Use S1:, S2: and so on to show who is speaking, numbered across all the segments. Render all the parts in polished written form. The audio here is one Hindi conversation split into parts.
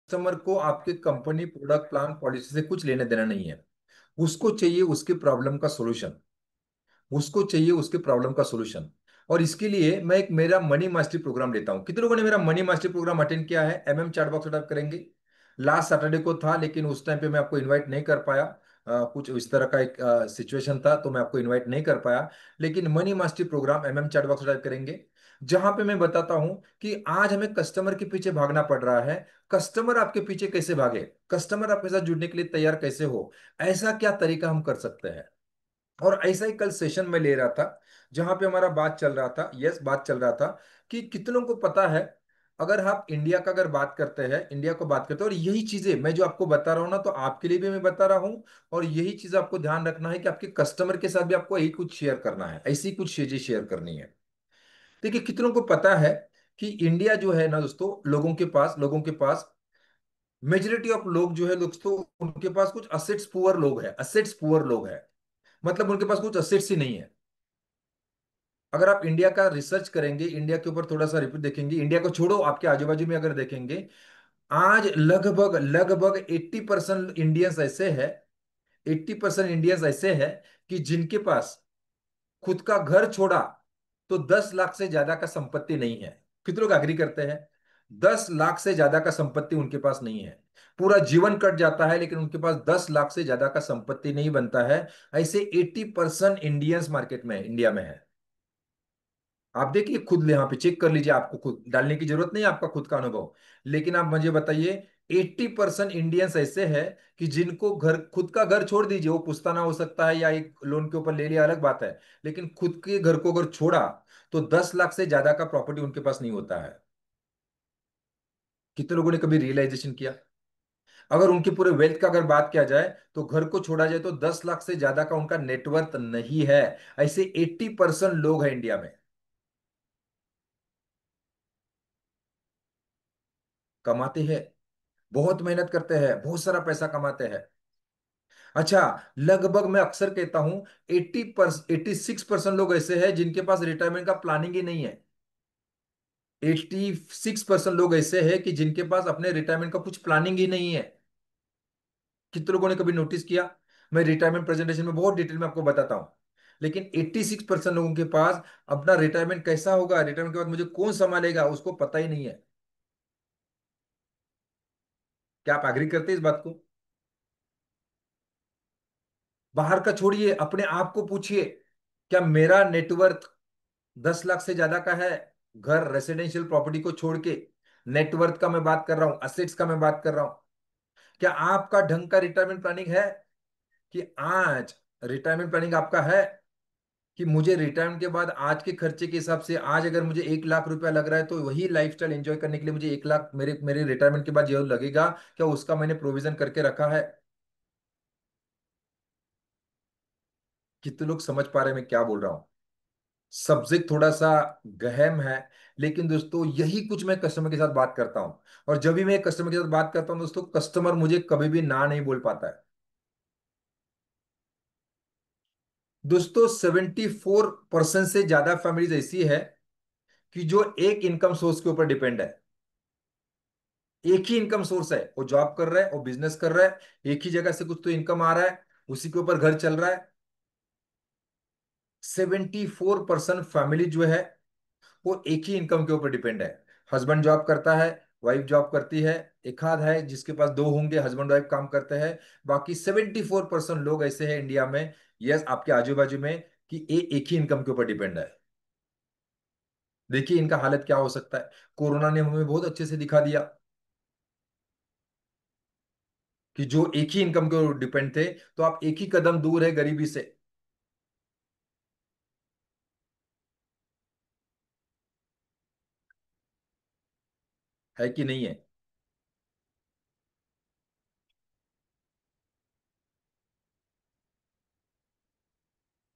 S1: कस्टमर को आपके कंपनी प्रोडक्ट प्लान पॉलिसी से कुछ लेने देना नहीं है। उसको चाहिए उसकी प्रॉब्लम का सॉल्यूशन। उसको चाहिए उसके प्रॉब्लम का सॉल्यूशन। और इसके लिए मैं एक मेरा मनी मास्टरी प्रोग्राम लेता हूँ। कितने लोगों ने मेरा मनी मास्टरी प्रोग्राम अटेंड किया है? चैट बॉक्स टाइप करेंगे। लास्ट सैटरडे को था, लेकिन उस टाइम पे मैं आपको इनवाइट नहीं कर पाया। कुछ इस तरह का एक सिचुएशन था, तो मैं आपको इनवाइट नहीं कर पाया। लेकिन money mastery program chat box type करेंगे, जहां पे मैं बताता हूं कि आज हमें कस्टमर के पीछे भागना पड़ रहा है। कस्टमर आपके पीछे कैसे भागे, कस्टमर आपके साथ जुड़ने के लिए तैयार कैसे हो, ऐसा क्या तरीका हम कर सकते हैं। और ऐसा ही कल सेशन में ले रहा था, जहां पे हमारा बात चल रहा था, बात चल रहा था कि कितनों को पता है, अगर आप इंडिया का अगर बात करते हैं, इंडिया को बात करते हैं, और यही चीजें मैं जो आपको बता रहा हूं ना, तो आपके लिए भी मैं बता रहा हूं। और यही चीज आपको ध्यान रखना है कि आपके कस्टमर के साथ भी आपको यही कुछ शेयर करना है, ऐसी कुछ चीजें शेयर करनी है। देखिए, कितनों को पता है कि इंडिया जो है ना दोस्तों, लोगों के पास मेजोरिटी ऑफ लोग जो है दोस्तों, उनके पास कुछ असेट्स पुअर लोग है। मतलब उनके पास कुछ असेट्स ही नहीं है। अगर आप इंडिया का रिसर्च करेंगे, इंडिया के ऊपर थोड़ा सा रिपोर्ट देखेंगे, इंडिया को छोड़ो, आपके आजू बाजू में अगर देखेंगे, आज लगभग लगभग 80% इंडियंस ऐसे है, 80% इंडियंस ऐसे है कि जिनके पास खुद का घर छोड़ा तो 10 लाख से ज्यादा का संपत्ति नहीं है। कितने लोग एग्री करते हैं? 10 लाख से ज्यादा का संपत्ति उनके पास नहीं है। पूरा जीवन कट जाता है, लेकिन उनके पास 10 लाख से ज्यादा का संपत्ति नहीं बनता है। ऐसे 80% इंडियंस मार्केट में, इंडिया में है। आप देखिए, खुद यहाँ पे चेक कर लीजिए, आपको खुद डालने की जरूरत नहीं है, आपका खुद का अनुभव। लेकिन आप मुझे बताइए, 80% इंडियंस ऐसे हैं कि जिनको घर, खुद का घर छोड़ दीजिए, वो पुश्तैना हो सकता है या एक लोन के ऊपर ले लिया, अलग बात है। लेकिन खुद के घर को अगर छोड़ा तो 10 लाख से ज्यादा का प्रॉपर्टी उनके पास नहीं होता है। कितने लोगों ने कभी रियलाइजेशन किया? अगर उनके पूरे वेल्थ का अगर बात किया जाए, तो घर को छोड़ा जाए तो 10 लाख से ज्यादा का उनका नेटवर्थ नहीं है। ऐसे 80% लोग हैं इंडिया में। कमाते हैं, बहुत मेहनत करते हैं, बहुत सारा पैसा कमाते हैं। अच्छा, लगभग मैं अक्सर कहता हूं, 86% लोग ऐसे हैं जिनके पास रिटायरमेंट का प्लानिंग ही नहीं है। 86% लोग ऐसे हैं कि जिनके पास अपने रिटायरमेंट का कुछ प्लानिंग ही नहीं है। कितने लोगों ने कभी नोटिस किया? मैं रिटायरमेंट प्रेजेंटेशन में बहुत डिटेल में आपको बताता हूं। लेकिन 86% लोगों के पास अपना रिटायरमेंट कैसा होगा, रिटायरमेंट के बाद मुझे कौन संभालेगा, उसको पता ही नहीं है। क्या आप एग्री करते हैं इस बात को? बाहर का छोड़िए, अपने आप को पूछिए, क्या मेरा नेटवर्थ 10 लाख से ज्यादा का है? घर, रेसिडेंशियल प्रॉपर्टी को छोड़ के, नेटवर्थ का मैं बात कर रहा हूं, असेट्स का मैं बात कर रहा हूं। क्या आपका ढंग का रिटायरमेंट प्लानिंग है? कि आज रिटायरमेंट प्लानिंग आपका है कि मुझे रिटायरमेंट के बाद आज के खर्चे के हिसाब से, आज अगर मुझे 1 लाख रुपया लग रहा है, तो वही लाइफस्टाइल एंजॉय करने के लिए मुझे 1 लाख मेरे मेरे रिटायरमेंट के बाद जो लगेगा, क्या उसका मैंने प्रोविजन करके रखा है? कितने लोग समझ पा रहे हैं मैं क्या बोल रहा हूँ? सब्जेक्ट थोड़ा सा गहन है, लेकिन दोस्तों यही कुछ मैं कस्टमर के साथ बात करता हूं। और जब भी मैं कस्टमर के साथ बात करता हूं दोस्तों, कस्टमर मुझे कभी भी ना नहीं बोल पाता है। दोस्तों 74% से ज्यादा फैमिलीज ऐसी है कि जो एक इनकम सोर्स के ऊपर डिपेंड है। एक ही इनकम सोर्स है, वो जॉब कर रहा है, वो बिजनेस कर रहा है, एक ही जगह से कुछ तो इनकम आ रहा है, उसी के ऊपर घर चल रहा है। 74% फैमिली जो है, वो एक ही इनकम के ऊपर डिपेंड है। हस्बैंड जॉब करता है, वाइफ जॉब करती है, एक आध है जिसके पास दो होंगे, हस्बैंड वाइफ काम करते हैं। बाकी 74% लोग ऐसे हैं इंडिया में, यस, आपके आजू बाजू में, कि एक ही इनकम के ऊपर डिपेंड है। देखिए इनका हालत क्या हो सकता है। कोरोना ने हमें बहुत अच्छे से दिखा दिया कि जो एक ही इनकम के ऊपर डिपेंड थे, तो आप एक ही कदम दूर है गरीबी से। है कि नहीं है?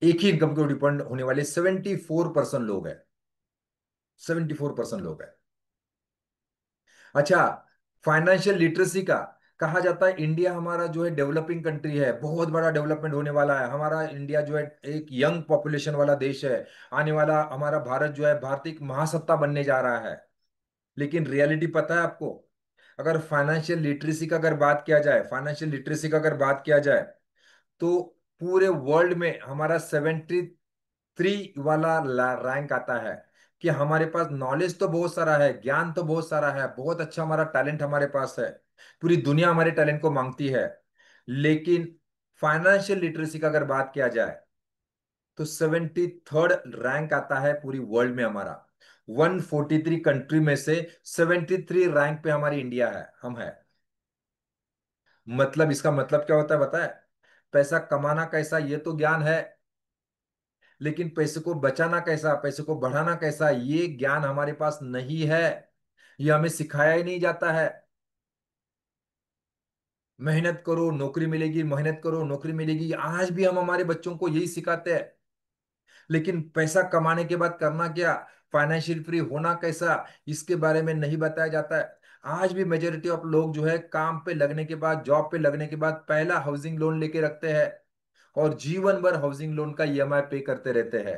S1: एक ही इनकम के ऊपर डिपेंड होने वाले 74% लोग हैं। 74% लोग हैं। अच्छा, फाइनेंशियल लिटरेसी का कहा जाता है, इंडिया हमारा जो है डेवलपिंग कंट्री है, बहुत बड़ा डेवलपमेंट होने वाला है हमारा इंडिया जो है, एक यंग पॉपुलेशन वाला देश है। आने वाला हमारा भारत जो है, भारत एक महासत्ता बनने जा रहा है। लेकिन रियलिटी पता है आपको? अगर फाइनेंशियल लिटरेसी का अगर बात किया जाए, फाइनेंशियल लिटरेसी का अगर बात किया जाए, तो पूरे वर्ल्ड में हमारा 73 वाला रैंक आता है। कि हमारे पास नॉलेज तो बहुत सारा है, ज्ञान तो बहुत सारा है, बहुत अच्छा हमारा टैलेंट हमारे पास है, पूरी दुनिया हमारे टैलेंट को मांगती है। लेकिन फाइनेंशियल लिटरेसी का अगर बात किया जाए, तो 73rd रैंक आता है पूरी वर्ल्ड में हमारा। 143 कंट्री में से 73 रैंक पे हमारी इंडिया है, हम है। मतलब इसका मतलब क्या होता है बताए? पैसा कमाना कैसा ये तो ज्ञान है, लेकिन पैसे को बचाना कैसा, पैसे को बढ़ाना कैसा, ये ज्ञान हमारे पास नहीं है। ये हमें सिखाया ही नहीं जाता है। मेहनत करो नौकरी मिलेगी, मेहनत करो नौकरी मिलेगी, आज भी हम हमारे बच्चों को यही सिखाते हैं। लेकिन पैसा कमाने के बाद करना क्या, फाइनेंशियल फ्री होना कैसा, इसके बारे में नहीं बताया जाता है। आज भी मेजोरिटी ऑफ लोग जो है काम पे लगने के बाद, जॉब पे लगने के बाद पहला हाउसिंग लोन लेके रखते हैं, और जीवन भर हाउसिंग लोन का ईएमआई पे करते रहते हैं।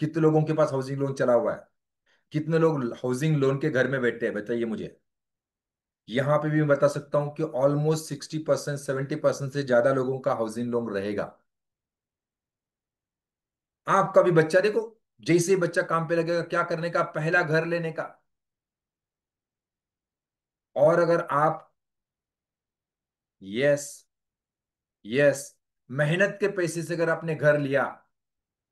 S1: कितने लोगों के पास हाउसिंग लोन चला हुआ है? कितने लोग हाउसिंग लोन के घर में बैठे हैं, बताइए मुझे। यहां पे भी मैं बता सकता हूं कि ऑलमोस्ट 60%, 70% से ज्यादा लोगों का हाउसिंग लोन रहेगा। आपका भी बच्चा देखो, जैसे ही बच्चा काम पे लगेगा, क्या करने का, पहला घर लेने का। और अगर आप, यस, यस, मेहनत के पैसे से अगर आपने घर लिया,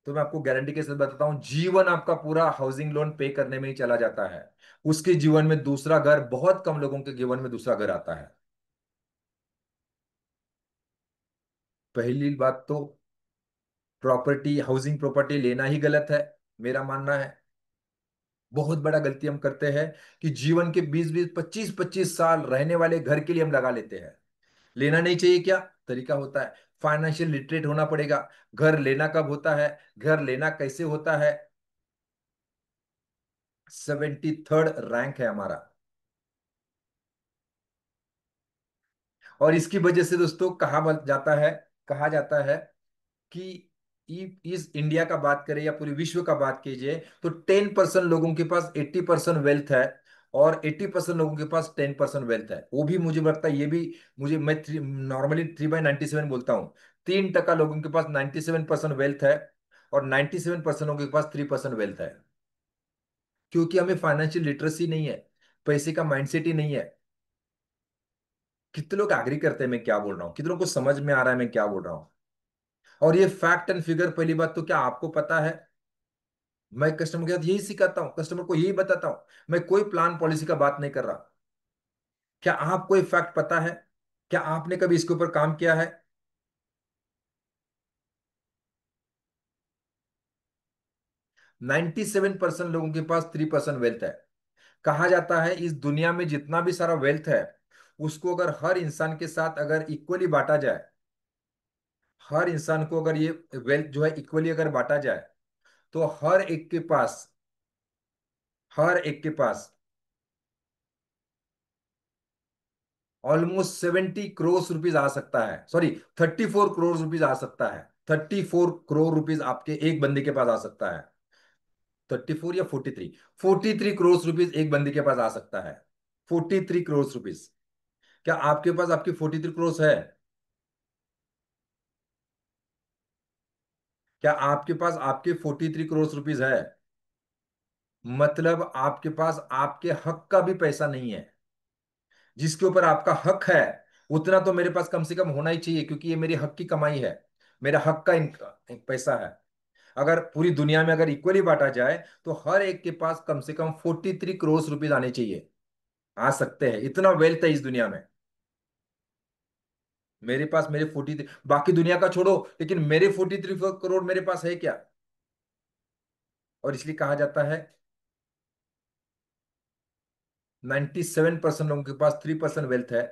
S1: तो मैं आपको गारंटी के साथ बताता हूं, जीवन आपका पूरा हाउसिंग लोन पे करने में ही चला जाता है। उसके जीवन में दूसरा घर, बहुत कम लोगों के जीवन में दूसरा घर आता है। पहली बात तो, प्रॉपर्टी, हाउसिंग प्रॉपर्टी लेना ही गलत है, मेरा मानना है। बहुत बड़ा गलती हम करते हैं कि जीवन के 20-20, 25-25 साल रहने वाले घर के लिए हम लगा लेते हैं। लेना नहीं चाहिए क्या? तरीका होता है, फाइनेंशियल लिटरेट होना पड़ेगा। घर लेना कब होता है, घर लेना कैसे होता है। 73rd रैंक है हमारा। और इसकी वजह से दोस्तों कहा जाता है कि इस इंडिया का बात करें या पूरे विश्व का बात कीजिए, तो 10% लोगों के पास 80% वेल्थ है, और 80% लोगों के पास 10% वेल्थ है। वो भी मुझे लगता है, ये भी मुझे, मैं नॉर्मली 3/97 बोलता हूँ। 3% लोगों के पास 97% वेल्थ है, और 97% लोगों के पास 3% वेल्थ है। क्योंकि हमें फाइनेंशियल लिटरेसी नहीं है, पैसे का माइंडसेट ही नहीं है। कितने लोग एग्री करते हैं मैं क्या बोल रहा हूँ? कितनों को समझ में आ रहा है मैं क्या बोल रहा हूँ? और ये फैक्ट एंड फिगर, पहली बात तो क्या आपको पता है? मैं कस्टमर के साथ यही सिखाता हूँ, कस्टमर को यही बताता हूँ। मैं कोई प्लान पॉलिसी का बात नहीं कर रहा। क्या आपको ये फैक्ट पता है? क्या आपने कभी इसके ऊपर काम किया है? 97% लोगों के पास 3% वेल्थ है। कहा जाता है इस दुनिया में जितना भी सारा वेल्थ है, उसको अगर हर इंसान के साथ अगर इक्वली बांटा जाए, हर इंसान को अगर ये वेल्थ जो है इक्वली अगर बांटा जाए, तो हर एक के पास ऑलमोस्ट 70 करोड़ रुपीज आ सकता है, सॉरी, 34 करोड़ रुपीज आ सकता है। 34 करोड़ रुपीज आपके एक बंदे के पास आ सकता है। 34 या 43, 43 करोड़ रुपीज एक बंदे के पास आ सकता है। 43 करोड़ रुपीज। क्या आपके पास आपकी 43 करोड़ है? क्या आपके पास आपके 43 करोड़ रुपीज है? मतलब आपके पास आपके हक का भी पैसा नहीं है। जिसके ऊपर आपका हक है, उतना तो मेरे पास कम से कम होना ही चाहिए, क्योंकि ये मेरी हक की कमाई है, मेरा हक का पैसा है। अगर पूरी दुनिया में अगर इक्वली बांटा जाए, तो हर एक के पास कम से कम 43 करोड़ रुपीज आने चाहिए। आ सकते हैं, इतना वेल्थ है इस दुनिया में। मेरे पास मेरे 43, बाकी दुनिया का छोड़ो, लेकिन मेरे 43 करोड़ मेरे पास है क्या? और इसलिए कहा जाता है 97% लोगों के पास 3% वेल्थ है,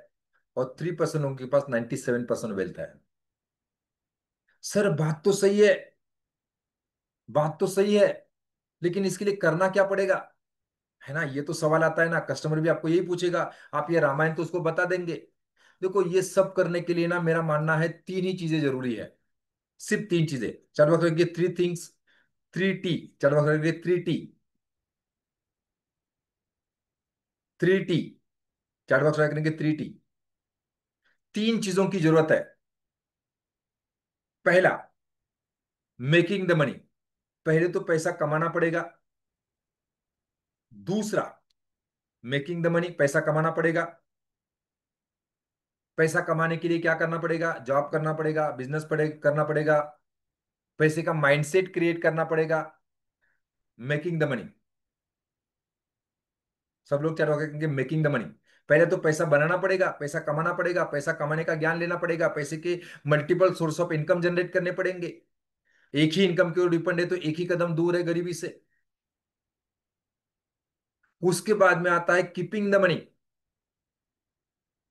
S1: और 3% लोगों के पास 97% वेल्थ है। सर बात तो सही है, बात तो सही है, लेकिन इसके लिए करना क्या पड़ेगा, है ना? ये तो सवाल आता है ना, कस्टमर भी आपको यही पूछेगा। आप ये रामायण तो उसको बता देंगे। देखो, ये सब करने के लिए ना, मेरा मानना है तीन ही चीजें जरूरी है। सिर्फ तीन चीजें। चार बात करेंगे 3 थिंग्स, 3 T। चार बात करेंगे 3 T, 3 T। Chat box marketing के 3T। तीन चीजों की जरूरत है। पहला, मेकिंग द मनी। पहले तो पैसा कमाना पड़ेगा। दूसरा, मेकिंग द मनी, पैसा कमाना पड़ेगा। पैसा कमाने के लिए क्या करना पड़ेगा? जॉब करना पड़ेगा, बिजनेस करना पड़ेगा। पैसे का माइंडसेट क्रिएट करना पड़ेगा। Making the money. सब लोग क्या कहेंगे? Making the money. पहले तो पैसा बनाना पड़ेगा, पैसा कमाना पड़ेगा, पैसा कमाने का ज्ञान लेना पड़ेगा, पैसे के multiple source of income generate करने पड़ेंगे। एक ही इनकम के ऊपर डिपेंड है तो एक ही कदम दूर है गरीबी से। उसके बाद में आता है कीपिंग द मनी।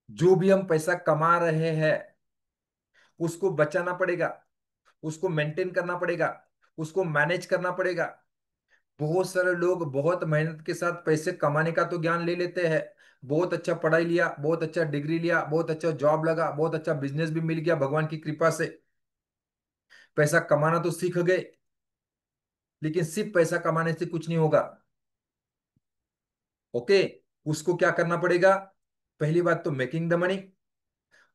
S1: जो भी हम पैसा कमा रहे हैं उसको बचाना पड़ेगा, उसको मेंटेन करना पड़ेगा, उसको मैनेज करना पड़ेगा। बहुत सारे लोग बहुत मेहनत के साथ पैसे कमाने का तो ज्ञान ले लेते हैं। बहुत अच्छा पढ़ाई लिया, बहुत अच्छा डिग्री लिया, बहुत अच्छा जॉब लगा, बहुत अच्छा बिजनेस भी मिल गया भगवान की कृपा से। पैसा कमाना तो सीख गए, लेकिन सिर्फ पैसा कमाने से कुछ नहीं होगा। ओके। उसको क्या करना पड़ेगा? पहली बात तो मेकिंग द मनी।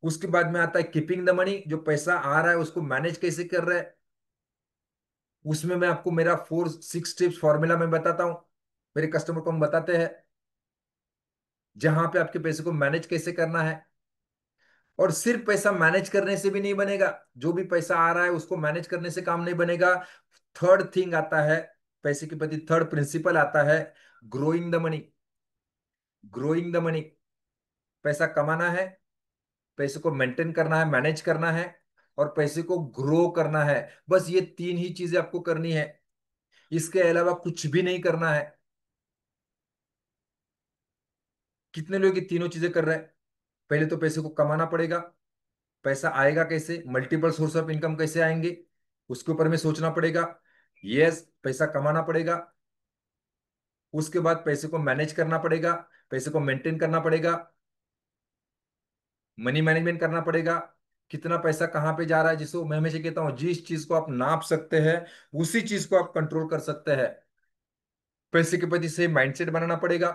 S1: उसके बाद में आता है कीपिंग द मनी। जो पैसा आ रहा है उसको मैनेज कैसे कर रहे हैं, उसमें मैं आपको मेरा 4 6 टिप्स फॉर्मूला में बताता हूं। मेरे कस्टमर को हम बताते हैं जहां पे आपके पैसे को मैनेज कैसे करना है। और सिर्फ पैसा मैनेज करने से भी नहीं बनेगा। जो भी पैसा आ रहा है उसको मैनेज करने से काम नहीं बनेगा। थर्ड थिंग आता है, पैसे के प्रति थर्ड प्रिंसिपल आता है, growing the money. Growing the money. पैसा कमाना है, पैसे को मेंटेन करना है, मैनेज करना है, और पैसे को ग्रो करना है। बस ये तीन ही चीजें आपको करनी है। इसके अलावा कुछ भी नहीं करना है। कितने लोग ये तीनों चीजें कर रहे हैं? पहले तो पैसे को कमाना पड़ेगा। पैसा आएगा कैसे? मल्टीपल सोर्स ऑफ इनकम कैसे आएंगे, उसके ऊपर में सोचना पड़ेगा। यस, पैसा कमाना पड़ेगा। उसके बाद पैसे को मैनेज करना पड़ेगा, पैसे को मेंटेन करना पड़ेगा, मनी मैनेजमेंट करना पड़ेगा। कितना पैसा कहाँ पे जा रहा है, जिसको मैं हमेशा कहता हूँ जिस चीज को आप नाप सकते हैं उसी चीज को आप कंट्रोल कर सकते हैं। पैसे के प्रति सही माइंडसेट बनाना पड़ेगा।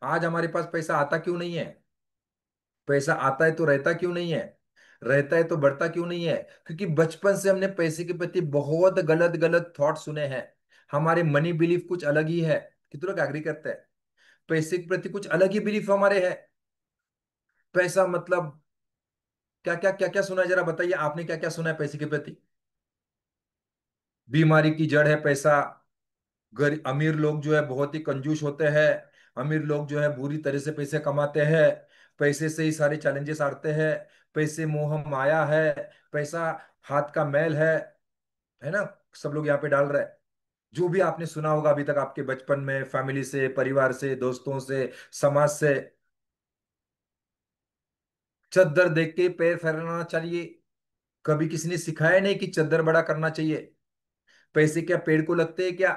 S1: आज हमारे पास पैसा आता क्यों नहीं है? पैसा आता है तो रहता क्यों नहीं है? रहता है तो बढ़ता क्यों नहीं है? क्योंकि बचपन से हमने पैसे के प्रति बहुत गलत गलत थॉट सुने हैं। हमारे मनी बिलीफ कुछ अलग ही है। कितने लोग एग्री करते हैं? पैसे के प्रति कुछ अलग ही बिलीफ हमारे है। पैसा मतलब क्या क्या सुना है, जरा बताइए आपने क्या क्या सुना है पैसे के प्रति? बीमारी की जड़ है पैसा। गरीब अमीर लोग जो है बहुत ही कंजूस होते हैं। अमीर लोग जो है बुरी तरह से पैसे कमाते हैं। पैसे से ही सारे चैलेंजेस आते हैं। पैसे मोह माया है। पैसा हाथ का मैल है ना? सब लोग यहाँ पे डाल रहे हैं। जो भी आपने सुना होगा अभी तक आपके बचपन में, फैमिली से, परिवार से, दोस्तों से, समाज से। चद्दर देख के पैर फैलाना चाहिए। कभी किसी ने सिखाया नहीं कि चद्दर बड़ा करना चाहिए। पैसे क्या पेड़ को लगते हैं क्या?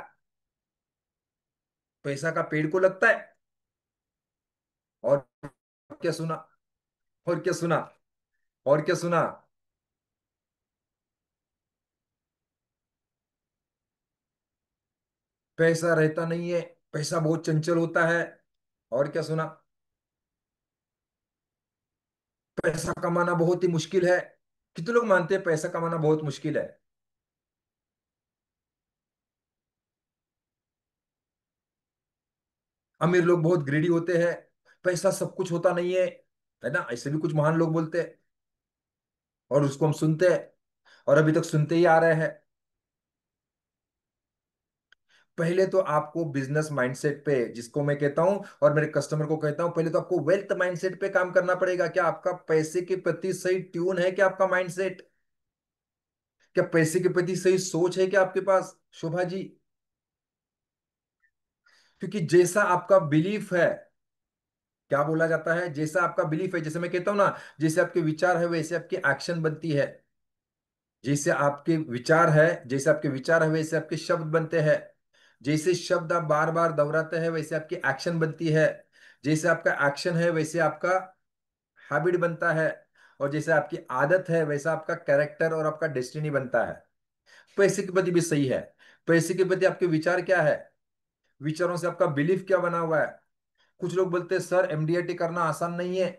S1: पैसा का पेड़ को लगता है? और क्या सुना? और क्या सुना? और क्या सुना? पैसा रहता नहीं है, पैसा बहुत चंचल होता है। और क्या सुना? पैसा कमाना बहुत ही मुश्किल है। कितने लोग मानते हैं पैसा कमाना बहुत मुश्किल है? अमीर लोग बहुत ग्रीडी होते हैं। पैसा सब कुछ होता नहीं है ना? ऐसे भी कुछ महान लोग बोलते हैं और उसको हम सुनते हैं और अभी तक सुनते ही आ रहे हैं। पहले तो आपको बिजनेस माइंडसेट पे, जिसको मैं कहता हूं और मेरे कस्टमर को कहता हूं, पहले तो आपको वेल्थ माइंडसेट पे काम करना पड़ेगा। क्या आपका पैसे के प्रति सही ट्यून है? क्या आपका माइंडसेट? क्या पैसे के प्रति सही सोच है क्या आपके पास, शोभा जी? क्योंकि जैसा आपका बिलीफ है, क्या बोला जाता है, जैसा आपका बिलीफ है, जैसे मैं कहता हूं ना, जैसे आपके विचार है वैसे आपकी एक्शन बनती है। जैसे आपके विचार है वैसे आपके शब्द बनते हैं। जैसे शब्द आप बार बार दोहराते हैं वैसे आपकी एक्शन बनती है। जैसे आपका एक्शन है वैसे आपका हैबिट बनता है। और जैसे आपकी आदत है वैसा आपका कैरेक्टर और आपका डेस्टिनी बनता है। पैसे के प्रति भी सही है। पैसे के प्रति आपके विचार क्या है? विचारों से आपका बिलीफ क्या बना हुआ है? कुछ लोग बोलते हैं सर एमडीआईटी करना आसान नहीं है।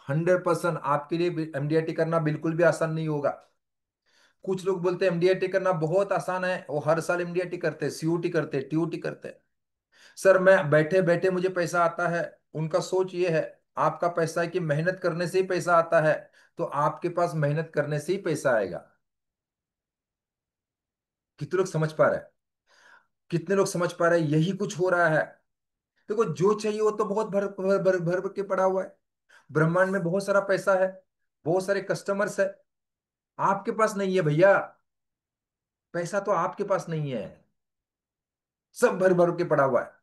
S1: 100% आपके लिए एमडीआईटी करना बिल्कुल भी आसान नहीं होगा। कुछ लोग बोलते हैं एमडीआईटी करना बहुत आसान है, वो हर साल एमडीआईटी करते हैं, सीयूटी करते हैं, टीओटी करते हैं। सर मैं बैठे बैठे मुझे पैसा आता है। उनका सोच ये है, आपका पैसा है कि मेहनत करने से ही पैसा आता है, तो आपके पास मेहनत करने से ही पैसा आएगा। कितने लोग समझ पा रहे हैं? कितने लोग समझ पा रहे हैं यही कुछ हो रहा है? देखो जो चाहिए वो तो बहुत भर भर भर भर के पड़ा हुआ है। ब्रह्मांड में बहुत सारा पैसा है, बहुत सारे कस्टमर्स है। आपके पास नहीं है भैया। पैसा तो आपके पास नहीं है, सब भर भर के पड़ा हुआ है।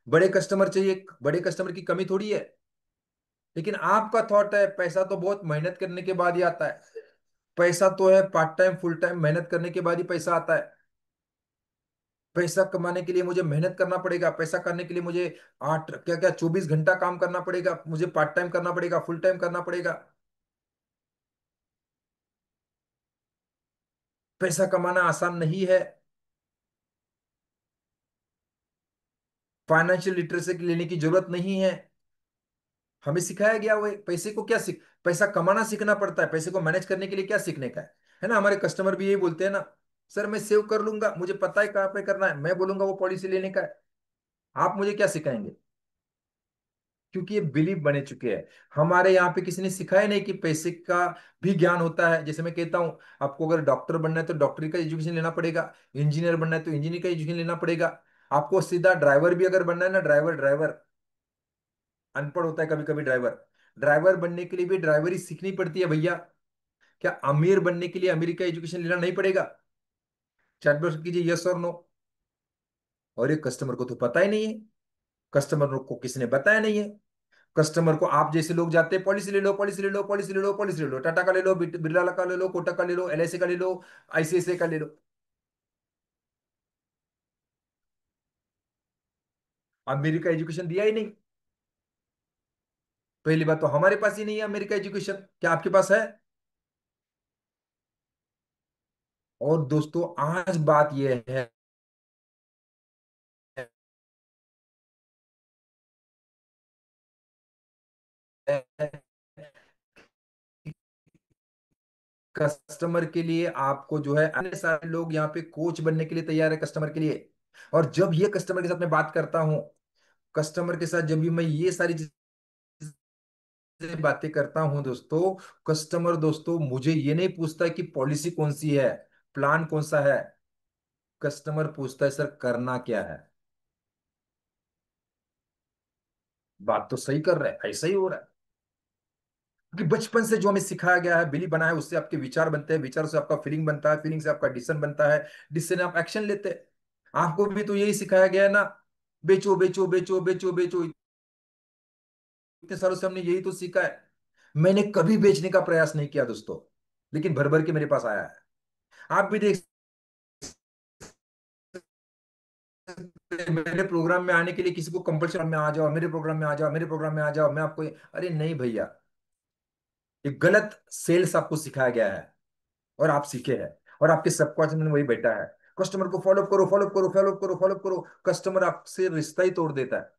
S1: बड़े कस्टमर चाहिए, बड़े कस्टमर की कमी थोड़ी है। लेकिन आपका थॉट है पैसा तो बहुत मेहनत करने के बाद ही आता है। पैसा तो है पार्ट टाइम फुल टाइम मेहनत करने के बाद ही पैसा आता है। पैसा कमाने के लिए मुझे मेहनत करना पड़ेगा, पैसा करने के लिए मुझे आठ क्या क्या 24 घंटा काम करना पड़ेगा, मुझे पार्ट टाइम करना पड़ेगा, फुल टाइम करना पड़ेगा। पैसा कमाना आसान नहीं है। फाइनेंशियल लिटरेसी लेने की जरूरत नहीं है। हमें सिखाया गया वो पैसे को क्या सीख पैसा कमाना सीखना पड़ता है, पैसे को मैनेज करने के लिए क्या सीखने का है ना। हमारे कस्टमर भी यही बोलते हैं ना, सर मैं सेव कर लूंगा, मुझे पता है कहाँ पे करना है, मैं बोलूंगा वो पॉलिसी लेने का है। आप मुझे क्या सिखाएंगे? क्योंकि ये बिलीव बने चुके हैं। हमारे यहाँ पे किसी ने सिखाया नहीं कि पैसे का भी ज्ञान होता है। जैसे मैं कहता हूँ, आपको अगर डॉक्टर बनना है तो डॉक्टरी का एजुकेशन लेना पड़ेगा, इंजीनियर बनना है तो इंजीनियर का एजुकेशन लेना पड़ेगा। आपको सीधा ड्राइवर भी अगर बनना है ना, ड्राइवर ड्राइवर अनपढ़ होता है कभी कभी ड्राइवर, ड्राइवर बनने के लिए भी ड्राइवरी सीखनी पड़ती है भैया। क्या अमीर बनने के लिए अमेरिका का एजुकेशन लेना नहीं पड़ेगा? चैट कीजिए यस और नो। और ये कस्टमर को तो पता ही नहीं है, कस्टमर को किसी ने बताया नहीं है। कस्टमर को आप जैसे लोग जाते हैं, पॉलिसी ले लो, पॉलिसी ले लो, पॉलिसी ले लो, पॉलिसी ले लो, टाटा का ले लो, बिरला का ले लो, कोटक का ले लो, एलआईसी का ले लो, आईसीआईसीआई का ले लो। अमेरिका एजुकेशन दिया ही नहीं। पहली बात तो हमारे पास ही नहीं है अमेरिका एजुकेशन, क्या आपके पास है? और दोस्तों आज बात यह है, कस्टमर के लिए आपको जो है अन्य सारे लोग यहाँ पे कोच बनने के लिए तैयार है कस्टमर के लिए। और जब ये कस्टमर के साथ मैं बात करता हूँ, कस्टमर के साथ जब भी मैं ये सारी चीजें बातें करता हूँ दोस्तों, कस्टमर दोस्तों मुझे ये नहीं पूछता कि पॉलिसी कौन सी है, प्लान कौन सा है। कस्टमर पूछता है सर करना क्या है। बात तो सही कर रहे हैं, ऐसा ही हो रहा है। क्योंकि बचपन से जो हमें सिखाया गया है, बिलीव बना है, उससे आपके विचार बनते हैं, विचार से आपका फीलिंग बनता है, फीलिंग से आपका डिसीजन बनता है, डिसीजन आप एक्शन लेते हैं। आपको भी तो यही सिखाया गया है ना, बेचो बेचो बेचो बेचो बेचो। इतने सालों से हमने यही तो सीखा है। मैंने कभी बेचने का प्रयास नहीं किया दोस्तों, लेकिन भर भर के मेरे पास आया है। आप भी देख सकते हैं, मेरे प्रोग्राम में आने के लिए किसी को कंपल्सन में आ जाओ, मेरे प्रोग्राम में आ जाओ, मेरे प्रोग्राम में आ जाओ, मैं आपको अरे नहीं भैया, ये गलत सेल्स आपको सिखाया गया है और आप सीखे हैं। और आपके सबकॉन्शियस में वही बैठा है, कस्टमर को फॉलो करो, फॉलो करो, फॉलो करो, फॉलो करो। कस्टमर आपसे रिश्ता ही तोड़ देता है।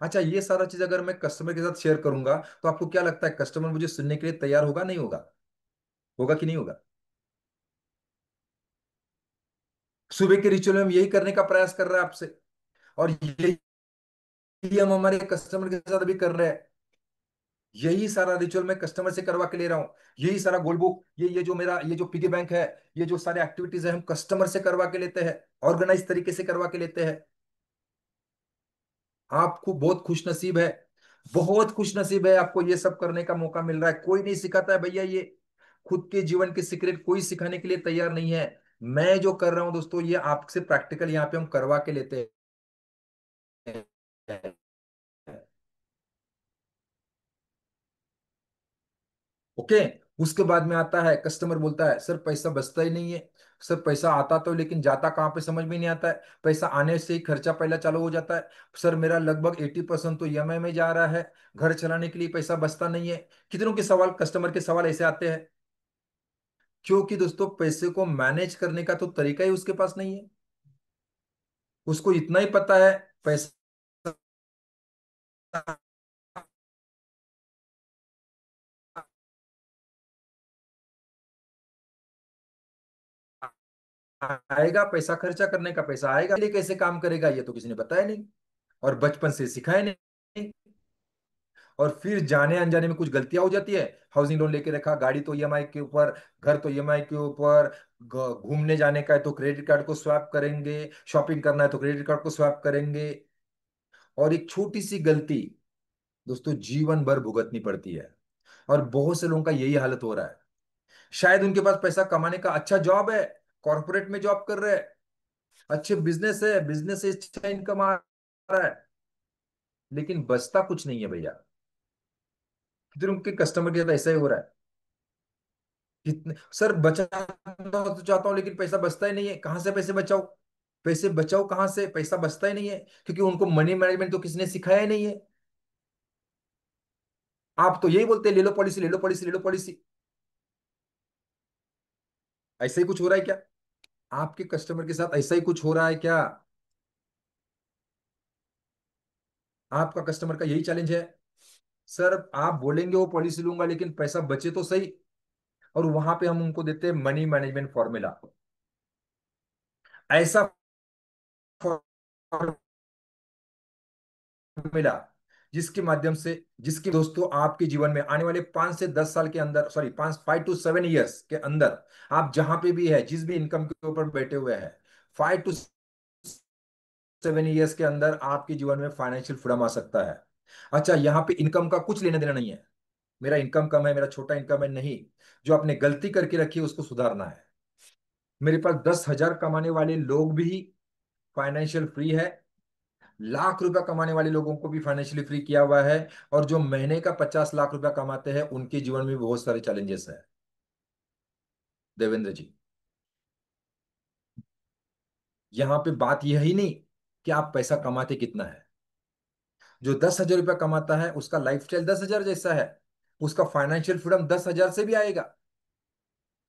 S1: अच्छा ये सारा चीज अगर मैं कस्टमर के साथ शेयर करूंगा, तो आपको क्या लगता है कस्टमर मुझे सुनने के लिए तैयार होगा नहीं होगा? होगा कि नहीं होगा? सुबह के रिचुअल में हम यही करने का प्रयास कर रहे हैं आपसे, और यही हम हमारे कस्टमर के साथ अभी कर रहे हैं। यही सारा रिचुअल मैं कस्टमर से करवा के ले रहा हूँ। यही सारा गोल बुक, ये जो मेरा ये जो पिगी बैंक है, ये जो सारे एक्टिविटीज है, हम कस्टमर से करवा के लेते हैं, ऑर्गेनाइज तरीके से करवा के लेते हैं। आपको बहुत खुश नसीब है, बहुत खुश नसीब है, आपको ये सब करने का मौका मिल रहा है। कोई नहीं सिखाता है भैया ये, खुद के जीवन के सीक्रेट कोई सिखाने के लिए तैयार नहीं है। मैं जो कर रहा हूं दोस्तों, ये आपसे प्रैक्टिकल यहाँ पे हम करवा के लेते हैं। ओके। उसके बाद में आता है कस्टमर बोलता है सर पैसा बचता ही नहीं है, सर पैसा आता तो लेकिन जाता कहाँ पे समझ में नहीं आता है, पैसा आने से ही खर्चा पहला चालू हो जाता है, सर मेरा लगभग 80% तो ईएमआई में जा रहा है, घर चलाने के लिए पैसा बचता नहीं है। कितनों के सवाल, कस्टमर के सवाल ऐसे आते हैं, क्योंकि दोस्तों पैसे को मैनेज करने का तो तरीका ही उसके पास नहीं है। उसको इतना ही पता है पैसा आएगा, पैसा खर्चा करने का पैसा आएगा, ये कैसे काम करेगा ये तो किसी ने बताया नहीं और बचपन से सिखाया नहीं। और फिर जाने अनजाने में कुछ गलतियां हो जाती है। हाउसिंग लोन लेके रखा, गाड़ी तो ईएमआई के ऊपर, घर तो ईएमआई के ऊपर, घूमने जाने का है तो क्रेडिट कार्ड को स्वैप करेंगे, शॉपिंग करना है तो क्रेडिट कार्ड को स्वैप करेंगे। और एक छोटी सी गलती दोस्तों जीवन भर भुगतनी पड़ती है। और बहुत से लोगों का यही हालत हो रहा है। शायद उनके पास पैसा कमाने का अच्छा जॉब है, कॉर्पोरेट में जॉब कर रहे हैं, अच्छे बिजनेस है, बिजनेस से अच्छा इनकम आ रहा है, लेकिन बचता कुछ नहीं है भैया। फिर उनके कस्टमर के साथ ऐसा ही हो रहा है। कितने सर बचाना तो चाहता हूँ लेकिन पैसा बचता ही नहीं है, कहां से पैसे बचाओ? पैसे बचाओ कहां से, पैसा बचता ही नहीं है, क्योंकि उनको मनी मैनेजमेंट तो किसी ने सिखाया ही नहीं है। आप तो यही बोलते हैं ले लो पॉलिसी, ले लो पॉलिसी, ले लो पॉलिसी। ऐसा ही कुछ हो रहा है क्या? आपके कस्टमर के साथ ऐसा ही कुछ हो रहा है क्या? आपका कस्टमर का यही चैलेंज है? सर आप बोलेंगे वो पॉलिसी लूंगा लेकिन पैसा बचे तो सही। और वहां पे हम उनको देते हैं मनी मैनेजमेंट फॉर्मूला। ऐसा फॉर्मूला जिसके माध्यम से, जिसके दोस्तों आपके जीवन में आने वाले 5 से 10 साल के अंदर, सॉरी 5 to 7 years के अंदर, आप जहां पे भी है, जिस भी इनकम के ऊपर बैठे हुए हैं, 5 to 7 years के अंदर आपके जीवन में फाइनेंशियल फ्रीडम आ सकता है। अच्छा, यहाँ पे इनकम का कुछ लेना देना नहीं है। मेरा इनकम कम है, मेरा छोटा इनकम है, नहीं। जो आपने गलती करके रखी है उसको सुधारना है। मेरे पास 10,000 कमाने वाले लोग भी फाइनेंशियल फ्री है, लाख रुपया कमाने वाले लोगों को भी फाइनेंशियली फ्री किया हुआ है। और जो महीने का 50 लाख रुपया कमाते हैं उनके जीवन में भी बहुत सारे चैलेंजेस है। देवेंद्र जी, यहाँ पे बात यह ही नहीं कि आप पैसा कमाते कितना है। जो 10,000 रुपया कमाता है उसका लाइफस्टाइल 10,000 जैसा है, उसका फाइनेंशियल फ्रीडम 10,000 से भी आएगा।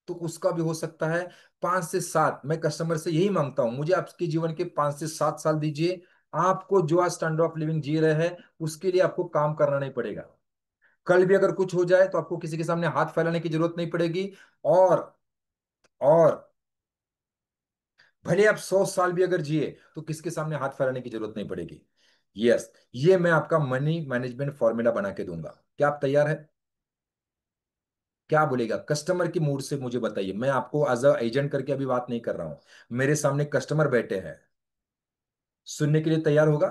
S1: तो उसका भी हो सकता है 5 से 7। मैं कस्टमर से यही मांगता हूं, मुझे आपके जीवन के 5 से 7 साल दीजिए। आपको जो आज स्टैंडर्ड ऑफ लिविंग जी रहे हैं उसके लिए आपको काम करना नहीं पड़ेगा। कल भी अगर कुछ हो जाए तो आपको किसी के सामने हाथ फैलाने की जरूरत नहीं पड़ेगी। और और भले आप 100 साल भी अगर जिए तो किसके सामने हाथ फैलाने की जरूरत नहीं पड़ेगी। यस, ये मैं आपका मनी मैनेजमेंट फॉर्मूला बना के दूंगा। क्या आप तैयार है? क्या बोलेगा कस्टमर की मूड से मुझे बताइए। मैं आपको एज अ एजेंट करके अभी बात नहीं कर रहा हूं, मेरे सामने कस्टमर बैठे हैं। सुनने के लिए तैयार होगा?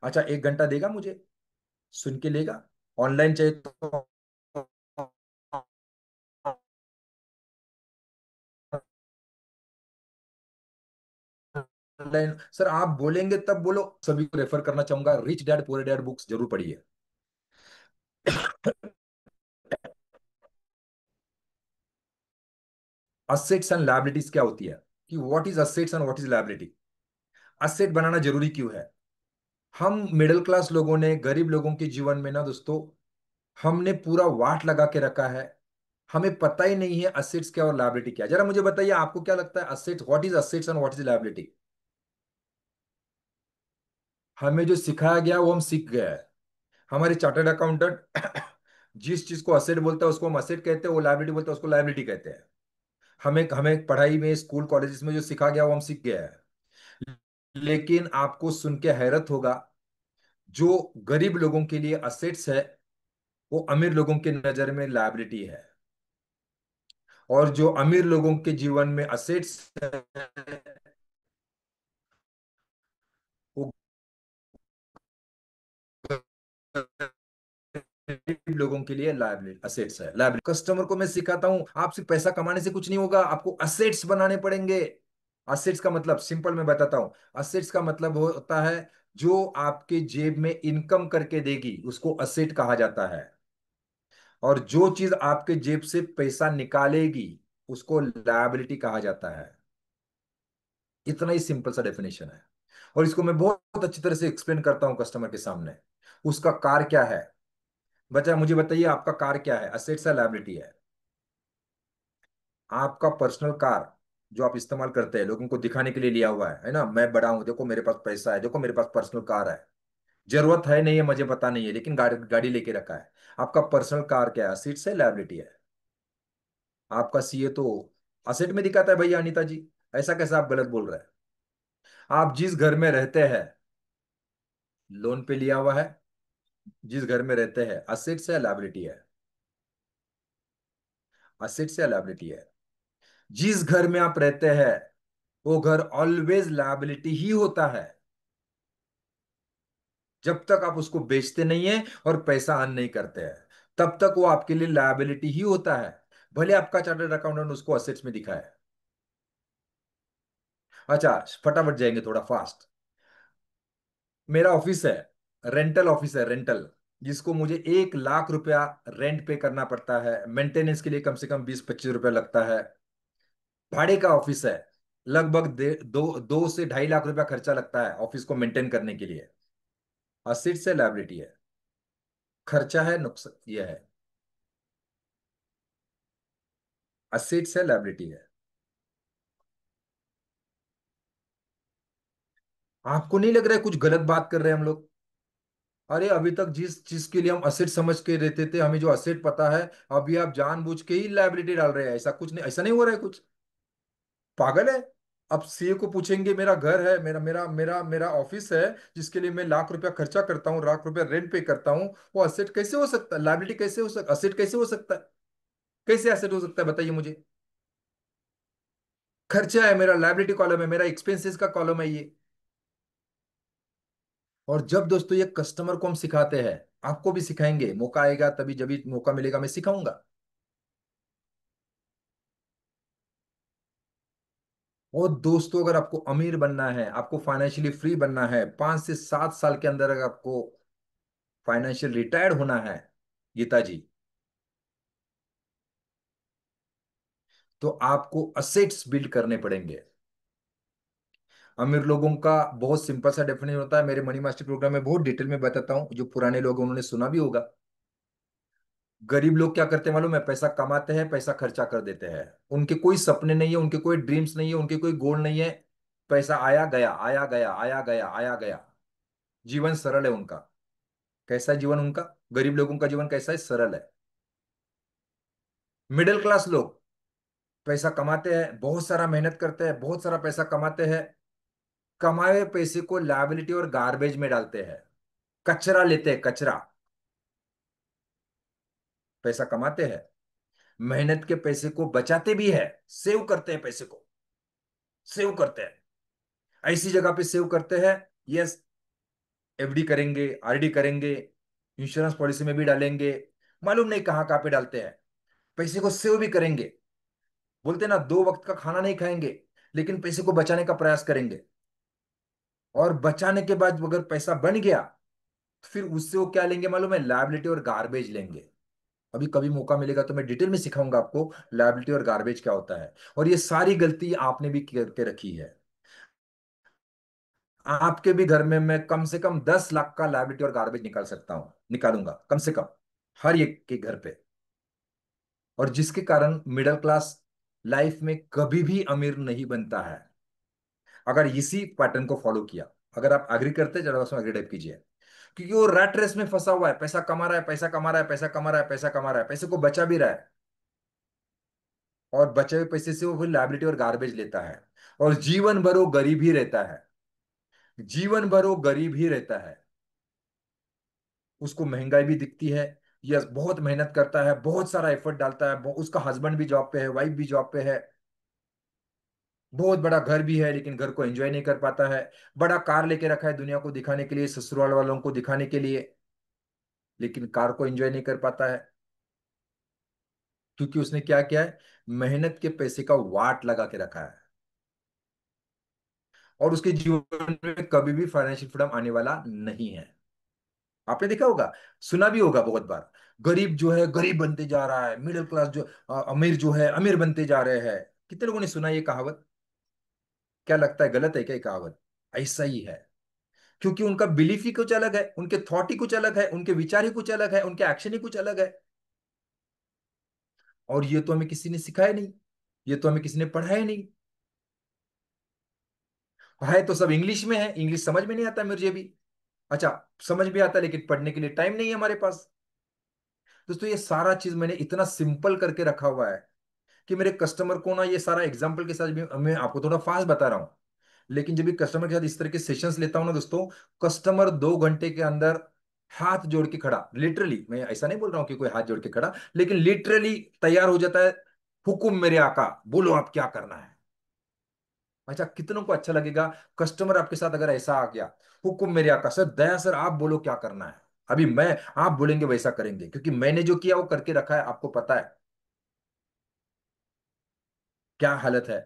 S1: अच्छा, 1 घंटा देगा मुझे, सुन के लेगा? ऑनलाइन चाहिए तो ऑनलाइन। सर आप बोलेंगे तब बोलो, सभी को रेफर करना चाहूंगा, rich dad poor dad books जरूर पढ़िए। असेट्स एंड लायबिलिटीज क्या होती है, कि what is assets and what is liability. Asset बनाना जरूरी क्यों है? हम मिडिल क्लास लोगों ने, गरीब लोगों के जीवन में ना दोस्तों, हमने पूरा वाट लगा के रखा है। हमें पता ही नहीं है असेट्स क्या और लायबिलिटी क्या है। जरा मुझे बताइए आपको क्या लगता है assets, what is assets and what is liability? हमें जो सिखाया गया वो हम सीख गए हैं। हमारे चार्टर्ड अकाउंटेंट जिस चीज को असेट बोलता है उसको हम असेट कहते हैं, वो लायबिलिटी बोलता है उसको लायबिलिटी कहते हैं। हमें हमें पढ़ाई में, स्कूल कॉलेजेस में जो सिखा गया वो हम सीख गए हैं। लेकिन आपको सुन के हैरत होगा, जो गरीब लोगों के लिए असेट्स है वो अमीर लोगों के नजर में लायबिलिटी है। और जो अमीर लोगों के जीवन में असेट्स है वो गरीब लोगों के लिए लायबिलिटी, असेट्स है, लायबिलिटी। कस्टमर को मैं सिखाता हूं आप सिर्फ पैसा कमाने से कुछ नहीं होगा, आपको असेट्स बनाने पड़ेंगे। असेट्स का मतलब सिंपल मैं बताता हूं। असेट्स का मतलब होता है जो आपके जेब में इनकम करके देगी उसको असेट कहा जाता है। और जो चीज आपके जेब से पैसा निकालेगी उसको लायबिलिटी कहा जाता है। इतना ही सिंपल सा डेफिनेशन है। और इसको मैं बहुत अच्छी तरह से एक्सप्लेन करता हूं कस्टमर के सामने। उसका कार क्या है? बच्चा मुझे बताइए आपका कार क्या है, असेट्स है लायबिलिटी है? आपका पर्सनल कार जो आप इस्तेमाल करते हैं लोगों को दिखाने के लिए लिया हुआ है ना, मैं बड़ा हूं, देखो मेरे पास पैसा है, देखो मेरे पास पर्सनल कार है, जरूरत है नहीं है मुझे पता नहीं है, लेकिन गाड़ी गाड़ी लेके रखा है। आपका पर्सनल कार क्या है, असेट्स है लायबिलिटी है? आपका सीए तो असेट में दिखाता है भैया अनीता जी। ऐसा कैसे आप गलत बोल रहे हैं? आप जिस घर में रहते हैं, लोन पे लिया हुआ है, जिस घर में रहते हैं, असेट्स है लायबिलिटी है? असेट्स है लायबिलिटी है? जिस घर में आप रहते हैं, वो घर ऑलवेज लायबिलिटी ही होता है, जब तक आप उसको बेचते नहीं है और पैसा अर्न नहीं करते हैं, तब तक वो आपके लिए लायबिलिटी ही होता है। भले आपका चार्टर्ड अकाउंटेंट उसको असेट्स में दिखाए। अच्छा, फटाफट जाएंगे थोड़ा फास्ट। मेरा ऑफिस है, रेंटल ऑफिस है, रेंटल, जिसको मुझे 1 लाख रुपया रेंट पे करना पड़ता है। मेंटेनेंस के लिए कम से कम 20-25 रुपया लगता है। भाड़े का ऑफिस है, लगभग 2 से 2.5 लाख रुपया खर्चा लगता है ऑफिस को मेंटेन करने के लिए। असेट्स है लायबिलिटी है? खर्चा है, नुकसान ये है। असेट्स है लायबिलिटी है? आपको नहीं लग रहा है कुछ गलत बात कर रहे हैं हम लोग? अरे अभी तक जिस चीज के लिए हम असेट समझ के रहते थे, हमें जो असेट पता है, अभी आप जानबूझ के ही लायबिलिटी डाल रहे हैं। ऐसा कुछ नहीं, ऐसा नहीं हो रहा है कुछ। पागल है? अब सीए को पूछेंगे, मेरा घर है, मेरा मेरा मेरा मेरा ऑफिस है, जिसके लिए मैं 1 लाख रुपया खर्चा करता हूँ, 1 लाख रुपया रेंट पे करता हूँ, वो असेट कैसे हो सकता है? लायबिलिटी कैसे हो सकता, असेट कैसे हो सकता है? कैसे असेट हो सकता है बताइए मुझे? खर्चा है, मेरा लायबिलिटी कॉलम है, मेरा एक्सपेंसेस का कॉलम है ये। और जब दोस्तों ये कस्टमर को हम सिखाते हैं, आपको भी सिखाएंगे, मौका आएगा तभी, जब भी मौका मिलेगा मैं सिखाऊंगा। और दोस्तों, अगर आपको अमीर बनना है, आपको फाइनेंशियली फ्री बनना है, 5 से 7 साल के अंदर अगर आपको फाइनेंशियल रिटायर्ड होना है, गीता जी, तो आपको असेट्स बिल्ड करने पड़ेंगे। अमीर लोगों का बहुत सिंपल सा डेफिनेशन होता है, मेरे मनी मास्टर प्रोग्राम में बहुत डिटेल में बताता हूँ, जो पुराने लोग हैं उन्होंने सुना भी होगा। गरीब लोग क्या करते हैं मालूम है? पैसा कमाते हैं, पैसा खर्चा कर देते हैं। उनके कोई सपने नहीं है, उनके कोई ड्रीम्स नहीं है, उनके कोई गोल नहीं है। पैसा आया गया, आया गया, आया गया, आया गया। जीवन सरल है उनका। कैसा है जीवन उनका? गरीब लोगों का जीवन कैसा है? सरल है। मिडिल क्लास लोग पैसा कमाते हैं, बहुत सारा मेहनत करते हैं, बहुत सारा पैसा कमाते हैं, कमाए हुए पैसे को लायबिलिटी और गार्बेज में डालते हैं, कचरा लेते हैं, कचरा। पैसा कमाते हैं, मेहनत के पैसे को बचाते भी है, सेव करते हैं पैसे को, सेव करते हैं, ऐसी जगह पे सेव करते हैं। यस, एफडी करेंगे, आरडी करेंगे, इंश्योरेंस पॉलिसी में भी डालेंगे, मालूम नहीं कहाँ कहाँ पे डालते हैं। पैसे को सेव भी करेंगे। बोलते हैं ना, 2 वक्त का खाना नहीं खाएंगे, लेकिन पैसे को बचाने का प्रयास करेंगे। और बचाने के बाद अगर पैसा बन गया, तो फिर उससे वो क्या लेंगे मालूम है? लायबिलिटी और गार्बेज लेंगे। अभी कभी मौका मिलेगा तो मैं डिटेल में सिखाऊंगा आपको लायबिलिटी और गार्बेज क्या होता है। और ये सारी गलती आपने भी करके रखी है। आपके भी घर में मैं कम से कम 10 लाख का लायबिलिटी और गार्बेज निकाल सकता हूं, निकालूंगा कम से कम, हर एक के घर पे। और जिसके कारण मिडिल क्लास लाइफ में कभी भी अमीर नहीं बनता है, अगर इसी पैटर्न को फॉलो किया। अगर आप एग्री करते हैं, जरा उसमें एग्री टाइप कीजिए। क्योंकि वो रैट रेस में फंसा हुआ है, पैसा कमा रहा है, पैसा कमा रहा है, पैसा कमा रहा है, पैसा कमा रहा है, पैसे को बचा भी रहा है, और बचे हुए पैसे से वो फिर लायबिलिटी और गार्बेज लेता है, और जीवन भर वो गरीब ही रहता है। जीवन भर वो गरीब ही रहता है। उसको महंगाई भी दिखती है, यस, बहुत मेहनत करता है, बहुत सारा एफर्ट डालता है, उसका हस्बैंड भी जॉब पे है, वाइफ भी जॉब पे है, बहुत बड़ा घर भी है, लेकिन घर को एंजॉय नहीं कर पाता है। बड़ा कार लेके रखा है दुनिया को दिखाने के लिए, ससुराल वालों को दिखाने के लिए, लेकिन कार को एंजॉय नहीं कर पाता है। क्योंकि उसने क्या किया है? मेहनत के पैसे का वाट लगा के रखा है। और उसके जीवन में कभी भी फाइनेंशियल फ्रीडम आने वाला नहीं है। आपने देखा होगा, सुना भी होगा बहुत बार, गरीब जो है गरीब बनते जा रहा है, मिडिल क्लास अमीर जो है अमीर बनते जा रहे हैं। कितने लोगों ने सुना ये कहावत? क्या लगता है, गलत है क्या ये कहावत? ऐसा ही है। क्योंकि उनका बिलीफ ही कुछ अलग है, उनके थॉट ही कुछ अलग है, उनके विचार ही कुछ अलग है, उनके एक्शन ही कुछ अलग है। और ये तो हमें किसी ने सिखाया नहीं, ये तो हमें किसी ने पढ़ाया नहीं। है तो सब इंग्लिश में है, इंग्लिश समझ में नहीं आता मुझे भी। अच्छा, समझ भी आता है लेकिन पढ़ने के लिए टाइम नहीं है हमारे पास। दोस्तों ये सारा चीज मैंने इतना सिंपल करके रखा हुआ है कि मेरे कस्टमर को ना, ये सारा एग्जांपल के साथ भी मैं आपको थोड़ा फास्ट बता रहा हूं, लेकिन जब भी कस्टमर के साथ इस तरह के सेशंस लेता हूं ना दोस्तों, कस्टमर 2 घंटे के अंदर हाथ जोड़ के खड़ा, लिटरली, मैं ऐसा नहीं बोल रहा हूं कि कोई हाथ जोड़ के खड़ा, लेकिन लिटरली तैयार हो जाता है। हुकुम मेरे आका, बोलो आप क्या करना है। अच्छा, कितनों को अच्छा लगेगा कस्टमर आपके साथ अगर ऐसा आ गया, हुकुम मेरे आका, सर दया सर आप बोलो क्या करना है, अभी मैं, आप बोलेंगे वैसा करेंगे, क्योंकि मैंने जो किया वो करके रखा है, आपको पता है क्या हालत है।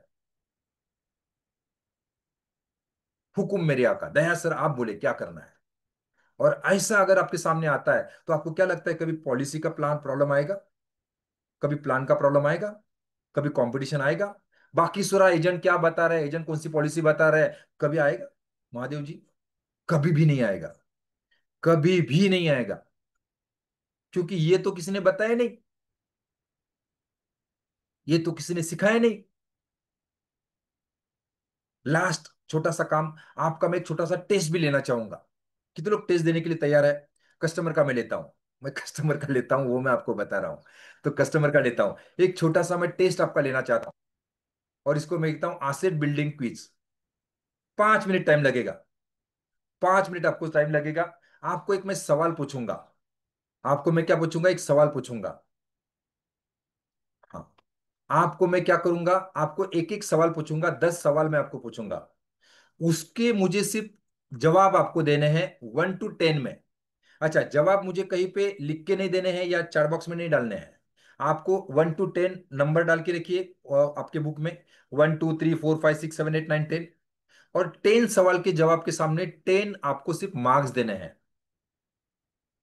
S1: हुकुम मेरे आका, दया सर आप बोले क्या करना है। और ऐसा अगर आपके सामने आता है तो आपको क्या लगता है, कभी पॉलिसी का प्लान प्रॉब्लम आएगा, कभी प्लान का प्रॉब्लम आएगा, कभी कंपटीशन आएगा, बाकी सारा एजेंट क्या बता रहे हैं, एजेंट कौन सी पॉलिसी बता रहे हैं, कभी आएगा महादेव जी? कभी भी नहीं आएगा, कभी भी नहीं आएगा, क्योंकि ये तो किसी ने बताया नहीं, ये तो किसी ने सिखाया नहीं। लास्ट छोटा सा काम, आपका मैं एक छोटा सा टेस्ट भी लेना चाहूंगा। कितने लोग टेस्ट देने के लिए तैयार है? कस्टमर का मैं लेता हूं, मैं कस्टमर का लेता हूं, वो मैं आपको बता रहा हूं। तो कस्टमर का लेता हूं, एक छोटा सा मैं टेस्ट आपका लेना चाहता हूं, और इसको मैं लिखता हूं asset building quiz. 5 minute time लगेगा, 5 मिनट आपको टाइम लगेगा। आपको एक मैं सवाल पूछूंगा, आपको मैं क्या पूछूंगा, एक सवाल पूछूंगा। हाँ, आपको मैं क्या करूंगा, आपको एक एक सवाल पूछूंगा, 10 सवाल मैं आपको पूछूंगा, उसके मुझे सिर्फ जवाब आपको देने हैं 1 to 10 में। अच्छा, जवाब मुझे कहीं पे लिख के नहीं देने हैं या चैट बॉक्स में नहीं डालने हैं, आपको 1 to 10 नंबर डाल के रखिए आपके बुक में, 1 2 3 4 5 6 7 8 9 10, और 10 सवाल के जवाब के सामने 10 आपको सिर्फ मार्क्स देने हैं,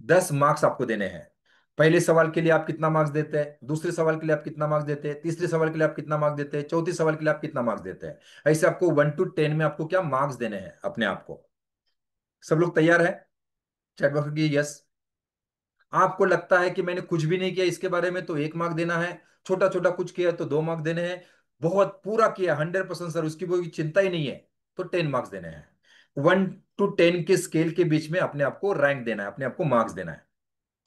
S1: 10 मार्क्स आपको देने हैं। पहले सवाल के लिए आप कितना मार्क्स देते हैं, दूसरे सवाल के लिए आप कितना मार्क्स देते हैं, तीसरे सवाल के लिए आप कितना मार्क्स देते हैं, चौथे सवाल के लिए आप कितना मार्क्स देते हैं। ऐसे आपको 1 to 10 में आपको क्या मार्क्स देने हैं अपने आप को। सब लोग तैयार है? चैट बॉक्स की यस। आपको लगता है कि मैंने कुछ भी नहीं किया इसके बारे में तो 1 मार्क देना है, छोटा छोटा कुछ किया तो 2 मार्क देने हैं, बहुत पूरा किया 100% सर उसकी कोई चिंता ही नहीं है तो 10 मार्क्स देने हैं। 1 to 10 के स्केल के बीच में अपने आप को रैंक देना है, अपने आप को मार्क्स देना है।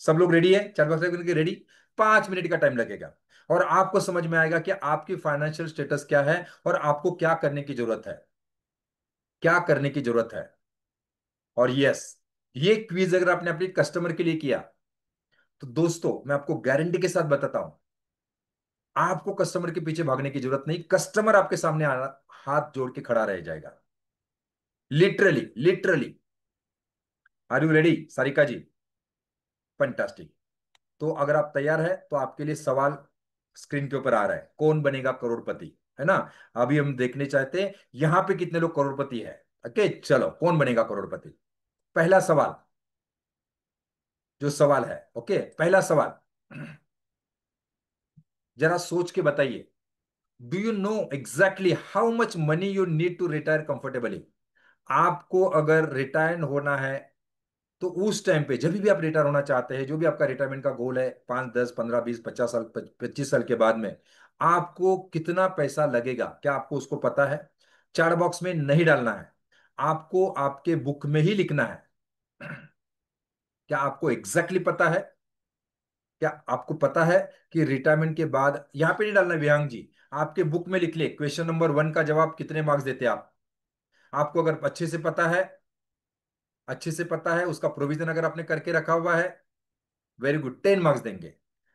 S1: सब लोग रेडी है? चार पांच सेकंड के रेडी? 5 मिनट का टाइम लगेगा, और आपको समझ में आएगा कि आपकी फाइनेंशियल स्टेटस क्या है और आपको क्या करने की जरूरत है, क्या करने की जरूरत है। और यस, ये क्विज अगर आपने अपने कस्टमर के लिए किया तो दोस्तों मैं आपको गारंटी के साथ बताता हूं, आपको कस्टमर के पीछे भागने की जरूरत नहीं, कस्टमर आपके सामने हाथ जोड़ के खड़ा रह जाएगा, literally literally. Are you ready Sarika ji? Fantastic. तो अगर आप तैयार है तो आपके लिए सवाल स्क्रीन के ऊपर आ रहा है, कौन बनेगा करोड़पति, है ना? अभी हम देखने चाहते हैं यहां पे कितने लोग करोड़पति है। ओके चलो, कौन बनेगा करोड़पति? पहला सवाल, जो सवाल है, ओके पहला सवाल, जरा सोच के बताइए, do you know exactly how much money you need to retire comfortably? आपको अगर रिटायर होना है तो उस टाइम पे जब भी आप रिटायर होना चाहते हैं, जो भी आपका रिटायरमेंट का गोल है, 5 10 15 20 50 साल 25 साल के बाद में आपको कितना पैसा लगेगा, क्या आपको उसको पता है? चैट बॉक्स में नहीं डालना है, आपको आपके बुक में ही लिखना है। क्या आपको एग्जैक्टली पता है? क्या आपको पता है कि रिटायरमेंट के बाद, यहां पे नहीं डालना है विहांग जी, आपके बुक में लिख ले क्वेश्चन नंबर 1 का जवाब कितने मार्क्स देते आप। आपको अगर अच्छे से पता है, अच्छे से पता है, उसका प्रोविजन अगर आपने करके रखा हुआ है, वेरी गुड, 10 मार्क्स देंगे।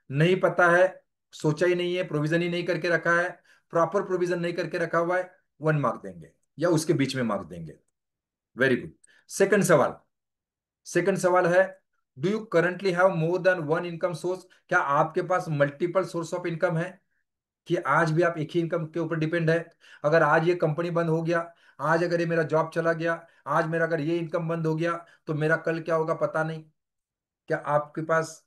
S1: नहीं पता है, सोचा ही नहीं है, प्रोविजन ही नहीं करके रखा है, प्रॉपर प्रोविजन नहीं करके रखा हुआ है, 1 मार्क देंगे या उसके बीच में मार्क्स देंगे। Very good. सेकंड सवाल, सेकंड सवाल है, do you currently have more than one income source? क्या आपके पास मल्टीपल सोर्स ऑफ इनकम है, कि आज भी आप एक ही इनकम के ऊपर डिपेंड है? अगर आज ये कंपनी बंद हो गया, आज अगर ये मेरा जॉब चला गया, आज मेरा अगर ये इनकम बंद हो गया तो मेरा कल क्या होगा पता नहीं। क्या आपके पास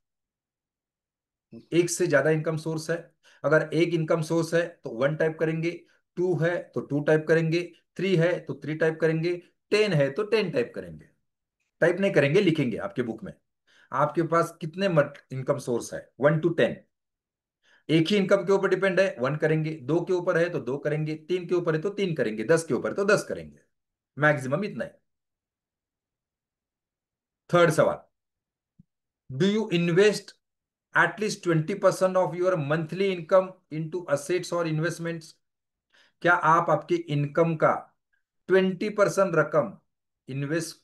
S1: एक से ज्यादा इनकम सोर्स है? अगर एक इनकम सोर्स है तो 1 टाइप करेंगे, 2 है तो 2 टाइप करेंगे, 3 है तो 3 टाइप करेंगे, 10 है तो 10 टाइप करेंगे। टाइप नहीं करेंगे, लिखेंगे आपके बुक में। आपके पास कितने इनकम सोर्स है? 1 to 10। एक ही इनकम के ऊपर डिपेंड है, 1 करेंगे, 2 के ऊपर है तो 2 करेंगे, 3 के ऊपर है तो 3 करेंगे, 10 के ऊपर है तो 10 करेंगे, मैक्सिमम इतना है। थर्ड सवाल, do you invest at least 20% of your monthly income into assets और इन्वेस्टमेंट्स? क्या आप आपकी इनकम का 20% रकम इन्वेस्ट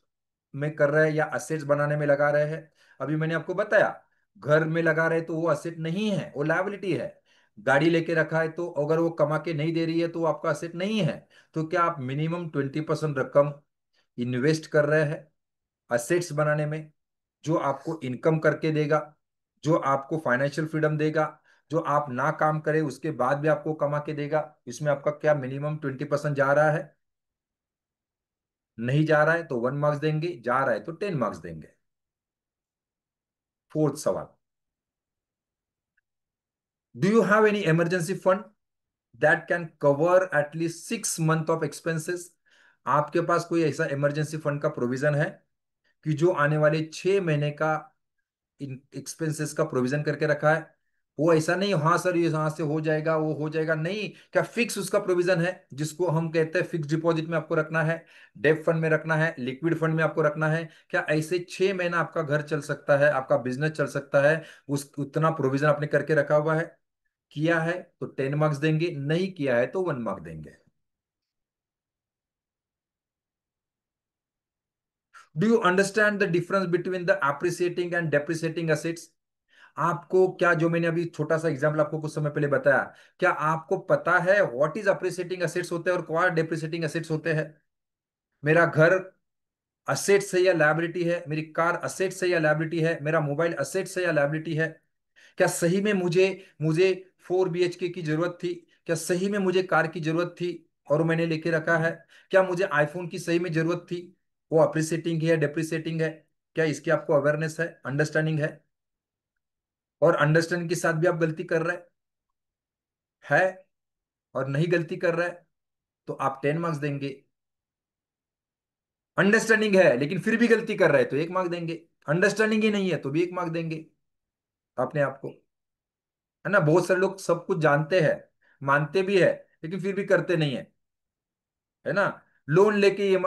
S1: में कर रहे हैं या असेट्स बनाने में लगा रहे हैं? अभी मैंने आपको बताया, घर में लगा रहे तो वो असेट नहीं है, वो लायबिलिटी है। गाड़ी लेके रखा है तो अगर वो कमा के नहीं दे रही है तो वो आपका असेट नहीं है। तो क्या आप मिनिमम 20% रकम इन्वेस्ट कर रहे हैं असेट्स बनाने में, जो आपको इनकम करके देगा, जो आपको फाइनेंशियल फ्रीडम देगा, जो आप ना काम करें उसके बाद भी आपको कमा के देगा? इसमें आपका क्या मिनिमम 20% जा रहा है? नहीं जा रहा है तो 1 मार्क्स देंगे, जा रहा है तो 10 मार्क्स देंगे। फोर्थ सवाल, do you have any emergency fund that can cover at least 6 month of expenses? आपके पास कोई ऐसा इमरजेंसी फंड का प्रोविजन है कि जो आने वाले 6 महीने का एक्सपेंसेस का प्रोविजन करके रखा है? वो ऐसा नहीं, हाँ सर ये यहाँ से हो जाएगा वो हो जाएगा, नहीं। क्या फिक्स उसका प्रोविजन है, जिसको हम कहते हैं फिक्स डिपॉजिट में आपको रखना है, डेप फंड में रखना है, लिक्विड फंड में आपको रखना है? क्या ऐसे 6 महीना आपका घर चल सकता है, आपका बिजनेस चल सकता है, उस उतना प्रोविजन आपने करके रखा हुआ है? किया है तो 10 मार्क्स देंगे, नहीं किया है तो 1 मार्क देंगे। Do you understand the difference between the appreciating and depreciating assets? आपको क्या, जो मैंने अभी छोटा सा एग्जांपल आपको कुछ समय पहले बताया, क्या आपको पता है व्हाट इज अप्रिसिएटिंग असेट्स होते हैं और क्या डेप्रिसिएटिंग असेट्स होते हैं? मेरा घर असेट्स है या लायबिलिटी है? मेरी कार असेट्स है या लायबिलिटी है? मेरा मोबाइल असेट्स है या लायबिलिटी है? क्या सही में मुझे मुझे 4 BHK की जरूरत थी? क्या सही में मुझे कार की जरूरत थी और मैंने लेके रखा है? क्या मुझे आईफोन की सही में जरूरत थी? वो अप्रिसिएटिंग है या डेप्रिसिएटिंग है? क्या इसकी आपको अवेयरनेस है, अंडरस्टैंडिंग है? और अंडरस्टैंडिंग के साथ भी आप गलती कर रहे है और नहीं गलती कर रहे तो आप 10 मार्क्स देंगे। अंडरस्टैंडिंग है लेकिन फिर भी गलती कर रहे हैं तो 1 मार्क देंगे। अंडरस्टैंडिंग ही नहीं है तो भी 1 मार्क देंगे अपने आप को। है ना, बहुत सारे लोग सब कुछ जानते हैं, मानते भी है, लेकिन फिर भी करते नहीं है। है ना, लोन लेके ये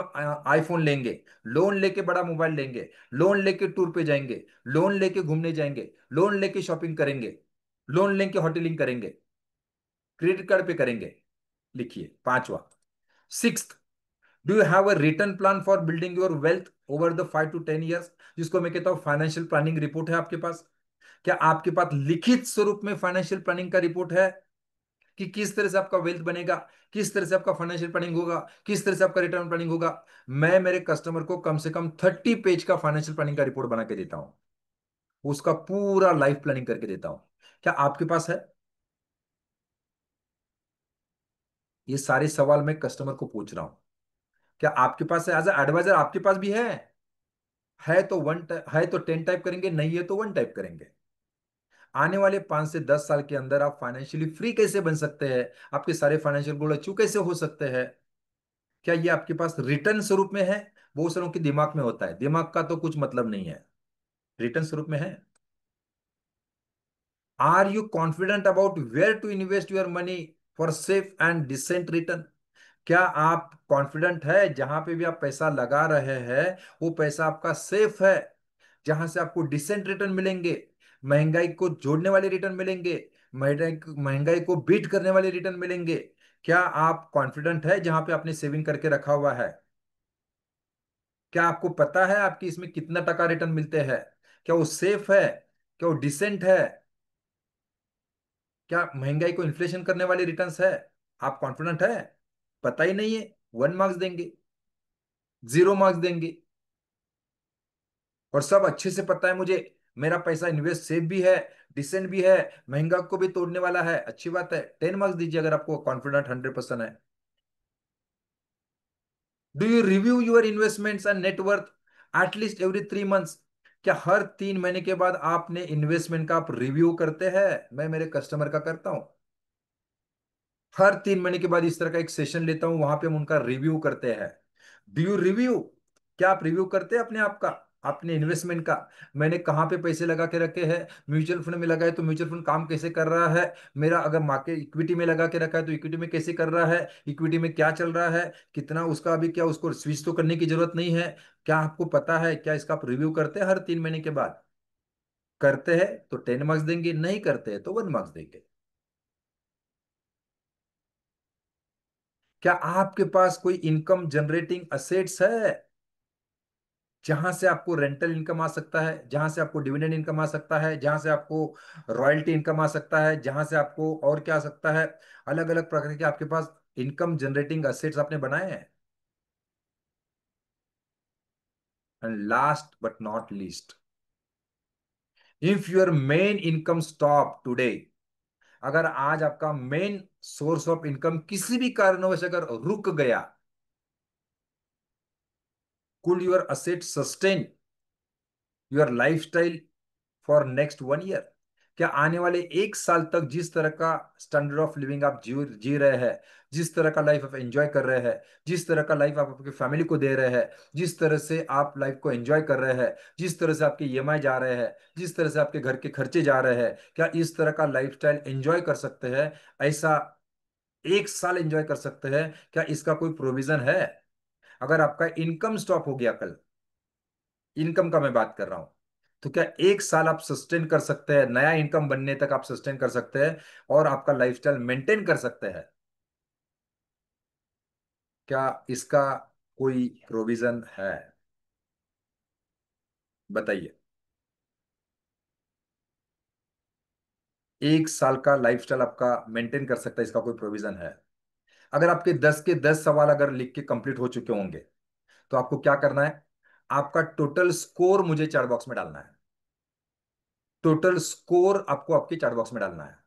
S1: आईफोन लेंगे, लोन लेके बड़ा मोबाइल लेंगे, लोन लेके टूर पे जाएंगे, लोन लेके घूमने जाएंगे, लोन लेके शॉपिंग करेंगे, लोन लेके होटलिंग करेंगे, क्रेडिट कार्ड पे करेंगे। लिखिए पांचवा। Six, do you have a return plan for building your wealth over the 5 to 10 years? जिसको मैं कहता हूं फाइनेंशियल प्लानिंग रिपोर्ट है आपके पास? क्या आपके पास लिखित स्वरूप में फाइनेंशियल प्लानिंग का रिपोर्ट है कि किस तरह से आपका वेल्थ बनेगा, किस तरह से आपका फाइनेंशियल प्लानिंग होगा, किस तरह से आपका रिटर्न प्लानिंग होगा? मैं मेरे कस्टमर को कम से कम 30 पेज का फाइनेंशियल प्लानिंग का रिपोर्ट बना के देता हूं, उसका पूरा लाइफ प्लानिंग करके देता हूं। क्या आपके पास है? ये सारे सवाल मैं कस्टमर को पूछ रहा हूं। क्या आपके पास है? एज एडवाइजर आपके पास भी है तो है तो 10 टाइप करेंगे, नहीं है तो 1 टाइप करेंगे। आने वाले 5 से 10 साल के अंदर आप फाइनेंशियली फ्री कैसे बन सकते हैं, आपके सारे फाइनेंशियल गोल अचीव कैसे हो सकते हैं? क्या ये आपके पास रिटर्न स्वरूप में है? बहुत सारों के दिमाग में होता है, दिमाग का तो कुछ मतलब नहीं है, रिटर्न स्वरूप में है। Are you confident about where to invest your money for safe and decent return? क्या आप कॉन्फिडेंट है जहां पे भी आप पैसा लगा रहे हैं वो पैसा आपका सेफ है, जहां से आपको डिसेंट रिटर्न मिलेंगे, महंगाई को जोड़ने वाले रिटर्न मिलेंगे, महंगाई महंगाई को बीट करने वाले रिटर्न मिलेंगे? क्या आप कॉन्फिडेंट है जहां पे आपने सेविंग करके रखा हुआ है? क्या आपको पता है आपकी इसमें कितना टका रिटर्न मिलते हैं? क्या वो सेफ है? क्या वो डिसेंट है? क्या महंगाई को इन्फ्लेशन करने वाले रिटर्न्स है? आप कॉन्फिडेंट है? पता ही नहीं है, 1 मार्क्स देंगे, 0 मार्क्स देंगे। और सब अच्छे से पता है मुझे, मेरा पैसा इन्वेस्ट सेफ भी है, डिसेंट भी है, महंगा को भी तोड़ने वाला है, अच्छी बात है, 10 मार्क्स दीजिए अगर आपको कॉन्फिडेंट 100% है। Do you review your investments and net worth at least every 3 months? क्या हर 3 महीने के बाद आपने इन्वेस्टमेंट का आप रिव्यू करते हैं? मैं मेरे कस्टमर का करता हूं, हर 3 महीने के बाद इस तरह का एक सेशन लेता हूं, वहां पे हम उनका रिव्यू करते हैं। Do you review? क्या आप रिव्यू करते हैं अपने आप का, आपने इन्वेस्टमेंट का, मैंने कहाँ पे पैसे लगा के रखे हैं, म्यूचुअल फंड में लगाए तो म्यूचुअल फंड काम कैसे कर रहा है, मेरा अगर मार्केट इक्विटी में लगा के रखा है तो इक्विटी में कैसे कर रहा है, इक्विटी में क्या चल रहा है, कितना उसका अभी, क्या उसको स्विच तो करने की जरूरत नहीं है, क्या आपको पता है, क्या इसका आप रिव्यू करते हैं हर 3 महीने के बाद? करते हैं तो 10 मार्क्स देंगे, नहीं करते हैं तो 1 मार्क्स देंगे। क्या आपके पास कोई इनकम जनरेटिंग असेट्स है, जहां से आपको रेंटल इनकम आ सकता है, जहां से आपको डिविडेंड इनकम आ सकता है, जहां से आपको रॉयल्टी इनकम आ सकता है, जहां से आपको और क्या आ सकता है, अलग अलग प्रकार के आपके पास इनकम जनरेटिंग असेट्स आपने बनाए हैं? And last but not least, if your main income stop today, अगर आज आपका मेन सोर्स ऑफ इनकम किसी भी कारणवश अगर रुक गया, could your asset sustain your lifestyle for next 1 year? क्या आने वाले 1 साल तक जिस तरह का स्टैंडर्ड ऑफ लिविंग आप जी रहे हैं, जिस तरह का लाइफ आप एंजॉय कर रहे हैं, जिस तरह का लाइफ आप आपकी फैमिली को दे रहे हैं, जिस तरह से आप लाइफ को एंजॉय कर रहे हैं, जिस तरह से आपके ईएमआई जा रहे हैं, जिस तरह से आपके घर के खर्चे जा रहे हैं, क्या इस तरह का लाइफस्टाइल एंजॉय कर सकते हैं? ऐसा 1 साल एंजॉय कर सकते हैं क्या? इसका कोई प्रोविजन है? अगर आपका इनकम स्टॉप हो गया कल, इनकम का मैं बात कर रहा हूं, तो क्या 1 साल आप सस्टेन कर सकते हैं, नया इनकम बनने तक आप सस्टेन कर सकते हैं और आपका लाइफस्टाइल मेंटेन कर सकते हैं? क्या इसका कोई प्रोविजन है? बताइए। 1 साल का लाइफस्टाइल आपका मेंटेन कर सकता है, इसका कोई प्रोविजन है? अगर आपके 10 के 10 सवाल अगर लिख के कंप्लीट हो चुके होंगे, तो आपको क्या करना है, आपका टोटल स्कोर मुझे चैट बॉक्स में डालना है। टोटल स्कोर आपको आपके चैट बॉक्स में डालना है।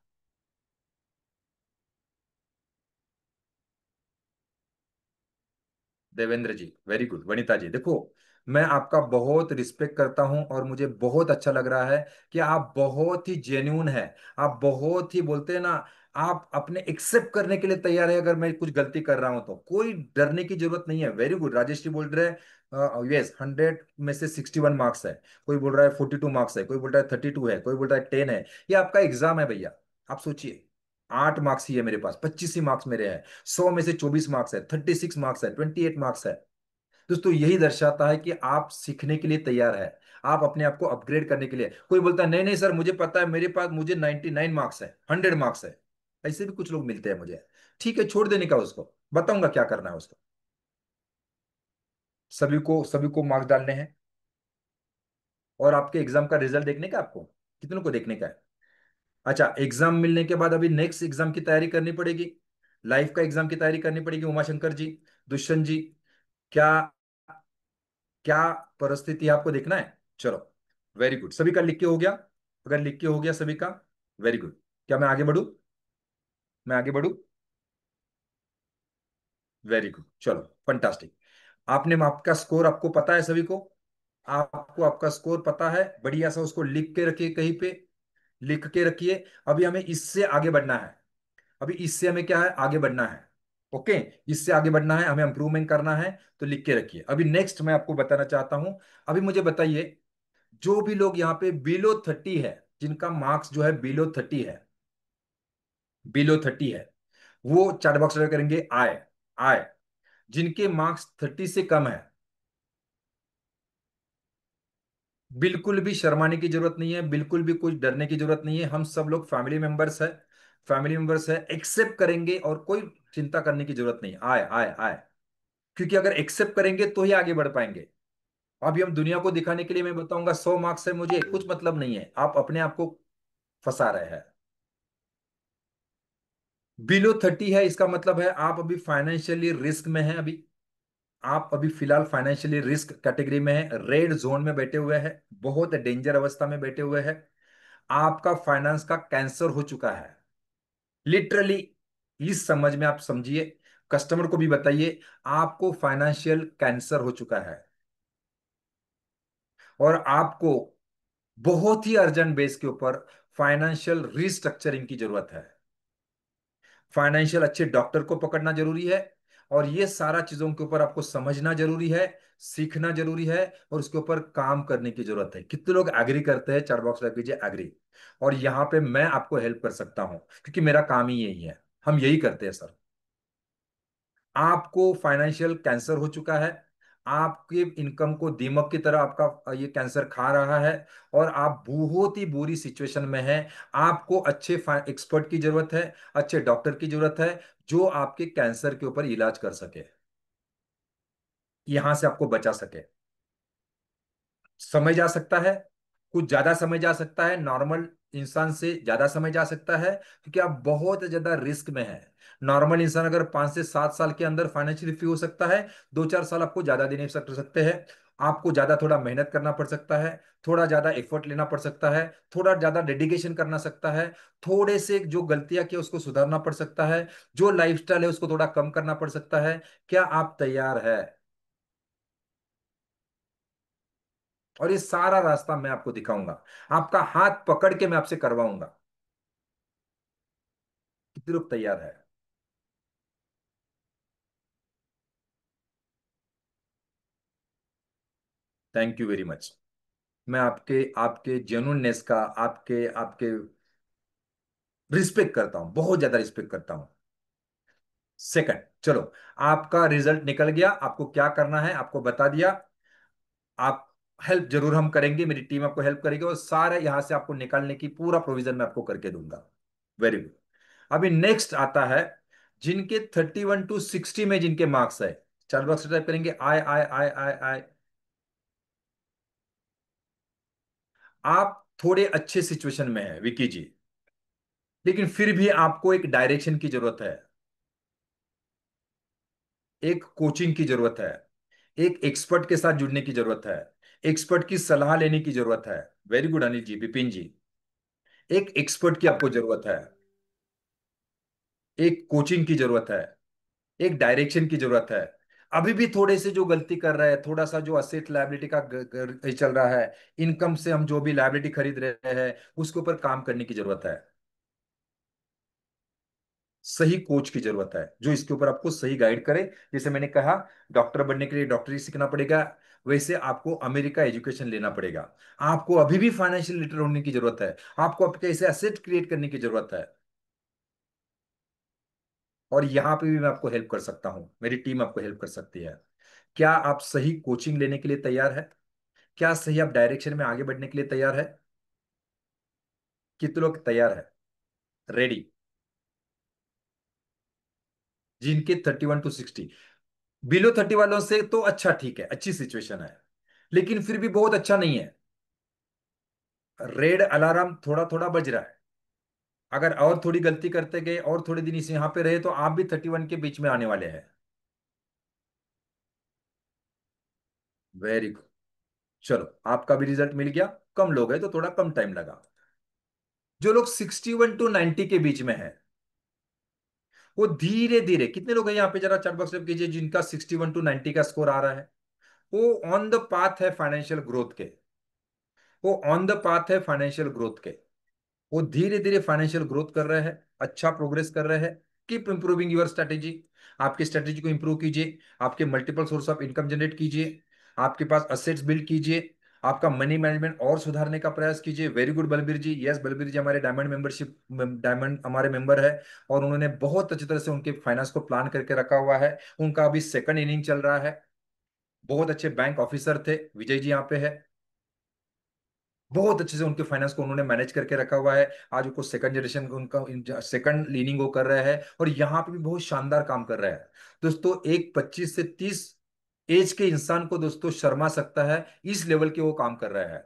S1: देवेंद्र जी वेरी गुड। वनिता जी देखो, मैं आपका बहुत रिस्पेक्ट करता हूं और मुझे बहुत अच्छा लग रहा है कि आप बहुत ही जेन्यून है, आप बहुत ही बोलते हैं ना, आप अपने एक्सेप्ट करने के लिए तैयार है अगर मैं कुछ गलती कर रहा हूं तो, कोई डरने की जरूरत नहीं है। Very good. राजेश जी बोल रहे हैं यस 100 में से 61 मार्क्स है, कोई बोल रहा है 42 मार्क्स है, कोई बोल रहा है 32 है, कोई बोल रहा है 10 है। ये आपका एग्जाम है भैया, आप सोचिए। 8 मार्क्स ही है मेरे पास, 25 ही मार्क्स मेरे हैं। 100 में से 24 मार्क्स है, 36 मार्क्स है, 28 मार्क्स है। दोस्तों यही दर्शाता है कि आप सीखने के लिए तैयार है, आप अपने आप को अपग्रेड करने के लिए। कोई बोलता है नहीं नहीं सर मुझे पता है, मेरे पास मुझे 99 मार्क्स है, 100 मार्क्स है, ऐसे भी कुछ लोग मिलते हैं मुझे। ठीक है, छोड़ देने का, उसको बताऊंगा क्या करना है उसको। सभी को मार्क्स डालने हैं और आपके एग्जाम का रिजल्ट देखने का, आपको कितनों को देखने का है? अच्छा, एग्जाम मिलने के बाद अभी नेक्स्ट एग्जाम की तैयारी करनी पड़ेगी, लाइफ का एग्जाम की तैयारी करनी पड़ेगी। उमाशंकर जी, दुष्यंत जी, क्या क्या परिस्थिति है आपको देखना है? चलो, वेरी गुड। सभी का लिख के हो गया? अगर लिख के हो गया सभी का, वेरी गुड। क्या मैं आगे बढ़ू? मैं आगे बढ़ू? वेरी गुड, चलो फंटास्टिक। आपने आपका स्कोर आपको पता है सभी को? आपको आपका स्कोर पता है, बढ़िया सा उसको लिख के रखिए कहीं पे, लिख के रखिए। अभी हमें इससे आगे बढ़ना है, अभी इससे हमें क्या है, आगे बढ़ना है। ओके, इससे आगे बढ़ना है, हमें इंप्रूवमेंट करना है, तो लिख के रखिए। अभी नेक्स्ट मैं आपको बताना चाहता हूं, अभी मुझे बताइए, जो भी लोग यहाँ पे बिलो 30 है, जिनका मार्क्स जो है बिलो 30 है, बिलो 30 है, वो चैट बॉक्स में करेंगे आए, आए। जिनके मार्क्स 30 से कम है, बिल्कुल भी शर्माने की जरूरत नहीं है, बिल्कुल भी कुछ डरने की जरूरत नहीं है। हम सब लोग फैमिली मेंबर्स है, फैमिली मेंबर्स है, एक्सेप्ट करेंगे और कोई चिंता करने की जरूरत नहीं। आए आए आए, क्योंकि अगर एक्सेप्ट करेंगे तो ही आगे बढ़ पाएंगे। अभी हम दुनिया को दिखाने के लिए मैं बताऊंगा 100 मार्क्स है मुझे, कुछ मतलब नहीं है, आप अपने आप को फंसा रहे हैं। बिलो 30 है, इसका मतलब है आप अभी फाइनेंशियली रिस्क में हैं। अभी आप अभी फिलहाल फाइनेंशियली रिस्क कैटेगरी में है, रेड जोन में बैठे हुए हैं, बहुत डेंजर अवस्था में बैठे हुए हैं। आपका फाइनेंस का कैंसर हो चुका है, लिटरली। इस समझ में आप समझिए, कस्टमर को भी बताइए, आपको फाइनेंशियल कैंसर हो चुका है और आपको बहुत ही अर्जेंट बेस के ऊपर फाइनेंशियल रिस्ट्रक्चरिंग की जरूरत है। फाइनेंशियल अच्छे डॉक्टर को पकड़ना जरूरी है, और ये सारा चीजों के ऊपर आपको समझना जरूरी है, सीखना जरूरी है, और उसके ऊपर काम करने की जरूरत है। कितने लोग एग्री करते हैं? चैट बॉक्स में कीजिए एग्री। और यहाँ पे मैं आपको हेल्प कर सकता हूँ, क्योंकि मेरा काम ही यही है, हम यही करते हैं सर। आपको फाइनेंशियल कैंसर हो चुका है, आपके इनकम को दीमक की तरह आपका ये कैंसर खा रहा है, और आप बहुत ही बुरी सिचुएशन में हैं। आपको अच्छे एक्सपर्ट की जरूरत है, अच्छे डॉक्टर की जरूरत है, जो आपके कैंसर के ऊपर इलाज कर सके, यहां से आपको बचा सके। समय जा सकता है, कुछ ज्यादा समय जा सकता है, नॉर्मल इंसान से ज्यादा समय जा सकता है, क्योंकि आप बहुत ज्यादा रिस्क में हैं। नॉर्मल इंसान अगर 5 से 7 साल के अंदर फाइनेंशियली फ्री हो सकता है, 2-4 साल आपको ज्यादा देने कर सकते हैं। आपको ज्यादा थोड़ा मेहनत करना पड़ सकता है, थोड़ा ज्यादा एफर्ट लेना पड़ सकता है, थोड़ा ज्यादा डेडिकेशन करना सकता है, थोड़े से जो गलतियां की उसको सुधारना पड़ सकता है, जो लाइफस्टाइल है उसको थोड़ा कम करना पड़ सकता है। क्या आप तैयार है? और ये सारा रास्ता मैं आपको दिखाऊंगा, आपका हाथ पकड़ के मैं आपसे करवाऊंगा। कितने लोग तैयार है? Thank you very much. मैं आपके आपके जेन्युइननेस का, आपके आपके रिस्पेक्ट करता हूं, बहुत ज्यादा रिस्पेक्ट करता हूं। सेकंड, चलो, आपका रिजल्ट निकल गया, आपको क्या करना है आपको बता दिया। आप हेल्प जरूर हम करेंगे, मेरी टीम आपको हेल्प करेगी, और सारे यहां से आपको निकालने की पूरा प्रोविजन मैं आपको करके दूंगा। Very good. अभी नेक्स्ट आता है, जिनके 31 to 60 में जिनके मार्क्स है, चार बॉक्स टाइप करेंगे आई आई आई आई आई। आप थोड़े अच्छे सिचुएशन में है विकी जी, लेकिन फिर भी आपको एक डायरेक्शन की जरूरत है, एक कोचिंग की जरूरत है, एक एक्सपर्ट के साथ जुड़ने की जरूरत है, एक्सपर्ट की सलाह लेने की जरूरत है। वेरी गुड अनिल जी, विपिन जी, एक एक्सपर्ट की आपको जरूरत है, एक कोचिंग की जरूरत है, एक डायरेक्शन की जरूरत है। अभी भी थोड़े से जो गलती कर रहा है, थोड़ा सा जो असेट लायबिलिटी का चल रहा है, इनकम से हम जो भी लायबिलिटी खरीद रहे हैं, उसके ऊपर काम करने की जरूरत है। सही कोच की जरूरत है, जो इसके ऊपर आपको सही गाइड करे। जैसे मैंने कहा, डॉक्टर बनने के लिए डॉक्टरी सीखना पड़ेगा, वैसे आपको अमेरिका एजुकेशन लेना पड़ेगा। आपको अभी भी फाइनेंशियल लिटरेट होने की जरूरत है, आपको आपके ऐसे एसेट क्रिएट करने की जरूरत है। और यहाँ पे भी मैं आपको हेल्प कर सकता हूँ, मेरी टीम आपको हेल्प कर सकती है। क्या आप सही कोचिंग लेने के लिए तैयार है? क्या सही आप डायरेक्शन में आगे बढ़ने के लिए तैयार है? कितने लोग तैयार है? रेडी? जिनके 31 to 60, बिलो 30 वालों से तो अच्छा, ठीक है, अच्छी सिचुएशन है, लेकिन फिर भी बहुत अच्छा नहीं है। रेड अलार्म थोड़ा थोड़ा बज रहा है। अगर और थोड़ी गलती करते गए और थोड़े दिन इस यहाँ पे रहे, तो आप भी 31 के बीच में आने वाले हैं। Very good. चलो, आपका भी रिजल्ट मिल गया। कम लोग हैं तो थोड़ा कम टाइम लगा। जो लोग 61 to 90 के बीच में है, वो धीरे धीरे, कितने लोग हैं यहाँ पे? जरा चैट बॉक्स में कीजिए, जिनका 61 to 90 का स्कोर आ रहा है। वो ऑन द पाथ है फाइनेंशियल ग्रोथ के, वो ऑन द पाथ है फाइनेंशियल ग्रोथ के। वो धीरे धीरे फाइनेंशियल ग्रोथ कर रहे हैं, अच्छा प्रोग्रेस कर रहे हैं। Keep improving your strategy. आपकी स्ट्रेटेजी को इंप्रूव कीजिए, आपके multiple source of income generate कीजिए, आपके पास असेट्स बिल्ड कीजिए, आपका मनी मैनेजमेंट और सुधारने का प्रयास कीजिए। वेरी गुड बलबीर जी, यस बलबीर जी हमारे डायमंड मेंबरशिप, डायमंड हमारे मेंबर है, और उन्होंने बहुत अच्छी तरह से उनके फाइनेंस को प्लान करके रखा हुआ है। उनका अभी सेकंड इनिंग चल रहा है। बहुत अच्छे बैंक ऑफिसर थे, विजय जी यहाँ पे है। बहुत अच्छे से उनके फाइनेंस को उन्होंने मैनेज करके रखा हुआ है। आज उनको सेकंड जनरेशन, उनका सेकंड लीनिंग वो कर रहे हैं, और यहाँ पे भी बहुत शानदार काम कर रहे हैं। दोस्तों, एक 25 से 30 एज के इंसान को दोस्तों शर्मा सकता है, इस लेवल के वो काम कर रहे हैं।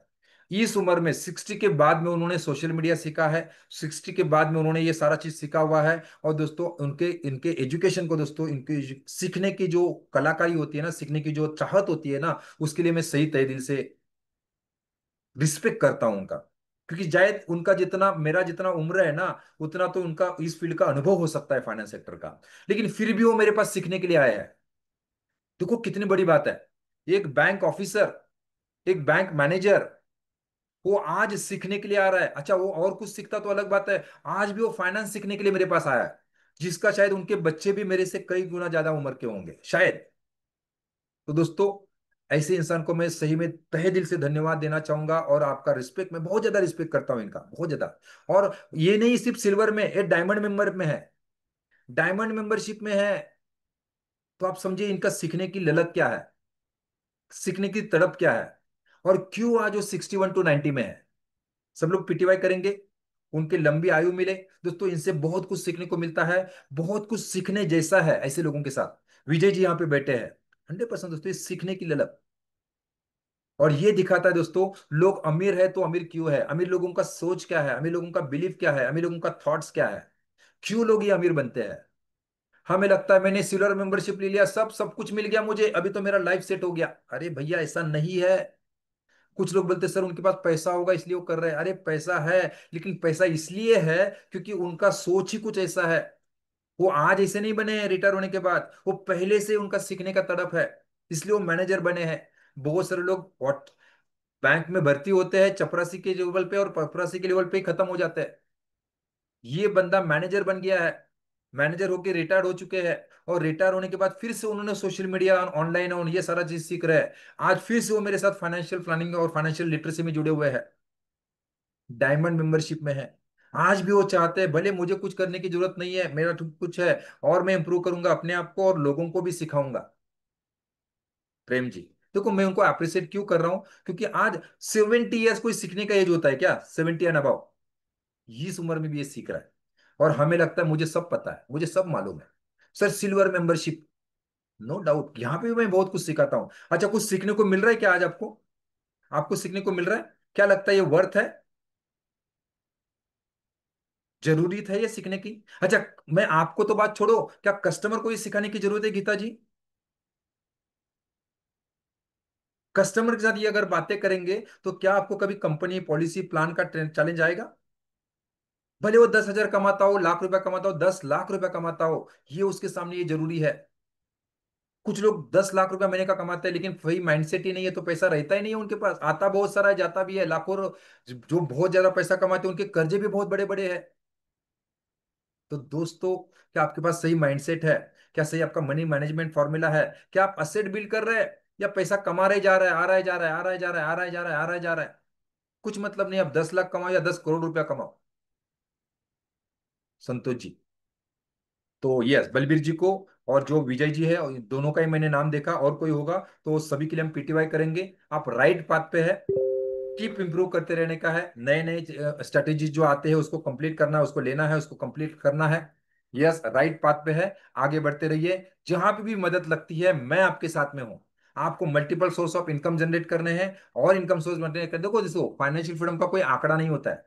S1: इस उम्र में 60 के बाद में उन्होंने सोशल मीडिया सीखा है, 60 के बाद में उन्होंने ये सारा चीज सीखा हुआ है। और दोस्तों, उनके इनके एजुकेशन को, दोस्तों इनके सीखने की जो कलाकारी होती है ना, सीखने की जो चाहत होती है ना, उसके लिए मैं सही तहे दिल से रिस्पेक्ट करता हूं उनका। क्योंकि शायद उनका जितना, मेरा जितना उम्र है ना, उतना तो उनका इस फील्ड का अनुभव हो सकता है फाइनेंस सेक्टर का, लेकिन फिर भी वो मेरे पास सीखने के लिए आए हैं। देखो कितनी बड़ी बात है। एक बैंक ऑफिसर, एक बैंक मैनेजर, वो आज सीखने के लिए आ रहा है। अच्छा, वो और कुछ सीखता तो अलग बात है, आज भी वो फाइनेंस सीखने के लिए मेरे पास आया है। जिसका शायद उनके बच्चे भी मेरे से कई गुना ज्यादा उम्र के होंगे शायद। तो दोस्तों, ऐसे इंसान को मैं सही में तहे दिल से धन्यवाद देना चाहूंगा, और आपका रिस्पेक्ट, मैं बहुत ज्यादा रिस्पेक्ट करता हूं इनका, बहुत ज्यादा। और ये नहीं सिर्फ सिल्वर में, ये डायमंड मेंबर में है, डायमंड मेंबरशिप में है। तो आप समझिए इनका सीखने की ललक क्या है, सीखने की तड़प क्या है, और क्यों आज वो 61 to 90 में है। सब लोग पीटीवाई करेंगे, उनके लंबी आयु मिले। दोस्तों, इनसे बहुत कुछ सीखने को मिलता है, बहुत कुछ सीखने जैसा है ऐसे लोगों के साथ। विजय जी यहाँ पे बैठे हैं, 100% दोस्तों, ये सीखने की ललक। और ये दिखाता है दोस्तों, लोग अमीर है तो अमीर क्यों है, अमीर लोगों का सोच क्या है, अमीर लोगों का बिलीफ क्या है, अमीर लोगों का थॉट्स क्या है, क्यों लोग ये अमीर बनते हैं। हमें लगता है मैंने सिल्वर मेंबरशिप ले लिया, सब सब कुछ मिल गया मुझे, अभी तो मेरा लाइफ सेट हो गया। अरे भैया, ऐसा नहीं है। कुछ लोग बोलते सर उनके पास पैसा होगा इसलिए वो कर रहे हैं। अरे पैसा है, लेकिन पैसा इसलिए है क्योंकि उनका सोच ही कुछ ऐसा है। वो आज ऐसे नहीं बने हैं रिटायर होने के बाद, वो पहले से उनका सीखने का तड़प है, इसलिए वो मैनेजर बने हैं। बहुत सारे लोग बैंक में भर्ती होते हैं चपरासी के लेवल पे, और पपरासी के लेवल पे ही खत्म हो जाते हैं। ये बंदा मैनेजर बन गया है, मैनेजर होके रिटायर्ड हो चुके हैं, और रिटायर होने के बाद फिर से उन्होंने सोशल मीडिया, ऑनलाइन और ये सारा चीज सीख रहे हैं। आज फिर से वो मेरे साथ फाइनेंशियल प्लानिंग और फाइनेंशियल लिटरेसी में जुड़े हुए हैं, डायमंड मेंबरशिप में है। आज भी वो चाहते हैं, भले मुझे कुछ करने की जरूरत नहीं है, मेरा तो कुछ है, और मैं इंप्रूव करूंगा अपने आप को और लोगों को भी सिखाऊंगा। प्रेम जी, देखो मैं उनको अप्रिशिएट क्यों कर रहा हूं, क्योंकि आज 70 ईयर्स कोई सीखने का एज होता है क्या, 70 एंड अबव, इस उम्र में भी ये सीख रहा है। और हमें लगता है मुझे सब पता है, मुझे सब मालूम है। Sir silver membership, no doubt, यहाँ पे भी मैं बहुत कुछ सिखाता हूँ। अच्छा, कुछ सीखने को मिल रहा है क्या आज आपको, आपको सीखने को मिल रहा है, क्या लगता है ये वर्थ है, जरूरी था ये सीखने की। अच्छा, मैं आपको तो बात छोड़ो, क्या कस्टमर को ये सिखाने की जरूरत है गीता जी। कस्टमर के साथ ये अगर बातें करेंगे तो क्या आपको कभी कंपनी पॉलिसी प्लान का चैलेंज आएगा। भले वो 10,000 कमाता हो, लाख रुपया कमाता हो, 10 लाख रुपया कमाता हो, ये उसके सामने ये जरूरी है। कुछ लोग 10 लाख रुपया महीने का कमाते हैं, लेकिन वही माइंडसेट ही नहीं है, तो पैसा रहता ही नहीं है उनके पास, आता बहुत सारा है जाता भी है लाखों। जो बहुत ज्यादा पैसा कमाते हैं उनके कर्जे भी बहुत बड़े बड़े हैं। तो दोस्तों, क्या आपके पास सही माइंडसेट है, क्या सही आपका मनी मैनेजमेंट फॉर्मूला है, क्या आप असेट बिल्ड कर रहे हैं, या पैसा कमा रहे जा रहा है, आ रहा है जा रहा है, आ रहा है जा रहा है, आ रहा है जा रहा है, आ रहा है जा रहा है। कुछ मतलब नहीं, आप 10 लाख कमाओ या 10 करोड़ रुपया कमाओ। संतोष जी, तो यस, बलबीर जी को और जो विजय जी है, और दोनों का ही मैंने नाम देखा, और कोई होगा तो सभी के लिए हम पीटीवाई करेंगे। आप राइट पाथ पे है, कीप इंप्रूव करते रहने का है, नए नए स्ट्रेटेजीज जो आते हैं उसको कंप्लीट करना है, उसको लेना है, उसको कंप्लीट करना है। यस, राइट पाथ पे है, आगे बढ़ते रहिए। जहां पे भी मदद लगती है मैं आपके साथ में हूं। आपको multiple source of income generate करने हैं, और इनकम सोर्स जनरेट करने, देखो जिसको फाइनेंशियल फ्रीडम का कोई आंकड़ा नहीं होता है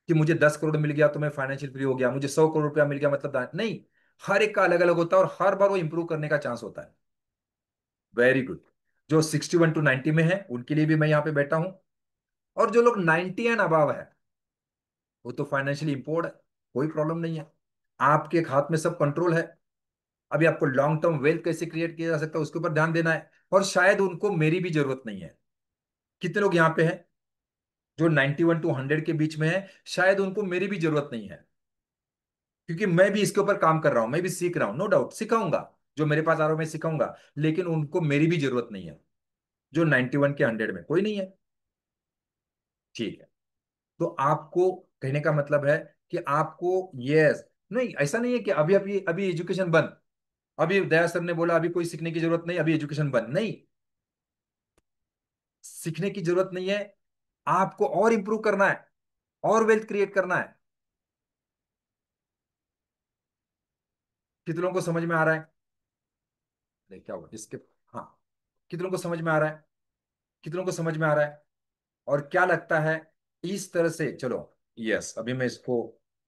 S1: कि मुझे 10 करोड़ मिल गया तो मैं फाइनेंशियल फ्री हो गया, मुझे 100 करोड़ रुपया मिल गया मतलब नहीं। हर एक का अलग अलग होता है, और हर बार वो इंप्रूव करने का चांस होता है। Very good. जो 61 to 90 में है उनके लिए भी मैं यहाँ पे बैठा हूँ, और जो लोग 90 एंड अबव है, वो तो फाइनेंशियली इंपोर्ट है, कोई प्रॉब्लम नहीं है। आपके हाथ में सब कंट्रोल है। अभी आपको लॉन्ग टर्म वेल्थ कैसे क्रिएट किया जा सकता है उसके ऊपर ध्यान देना है, और शायद उनको मेरी भी जरूरत नहीं है। कितने लोग यहाँ पे हैं जो 91 to 100 के बीच में है, शायद उनको मेरी भी जरूरत नहीं है, क्योंकि मैं भी इसके ऊपर काम कर रहा हूं, मैं भी सीख रहा हूं, नो डाउट सिखाऊंगा। जो मेरे पास आ रहा हूं मैं सिखाऊंगा, लेकिन उनको मेरी भी जरूरत नहीं है। जो 91 के 100 में कोई नहीं है, ठीक है। तो आपको कहने का मतलब है कि आपको, यस, नहीं ऐसा नहीं है कि अभी अभी अभी एजुकेशन बंद, अभी दया सर ने बोला अभी कोई सीखने की जरूरत नहीं, अभी एजुकेशन बंद नहीं, सीखने की जरूरत नहीं है। आपको और इंप्रूव करना है, और वेल्थ क्रिएट करना है। कितनों को समझ में आ रहा है, अरे क्या हुआ इसके, हाँ, कितनों को समझ में आ रहा है, कितनों को समझ में आ रहा है, और क्या लगता है इस तरह से, चलो, यस, अभी मैं इसको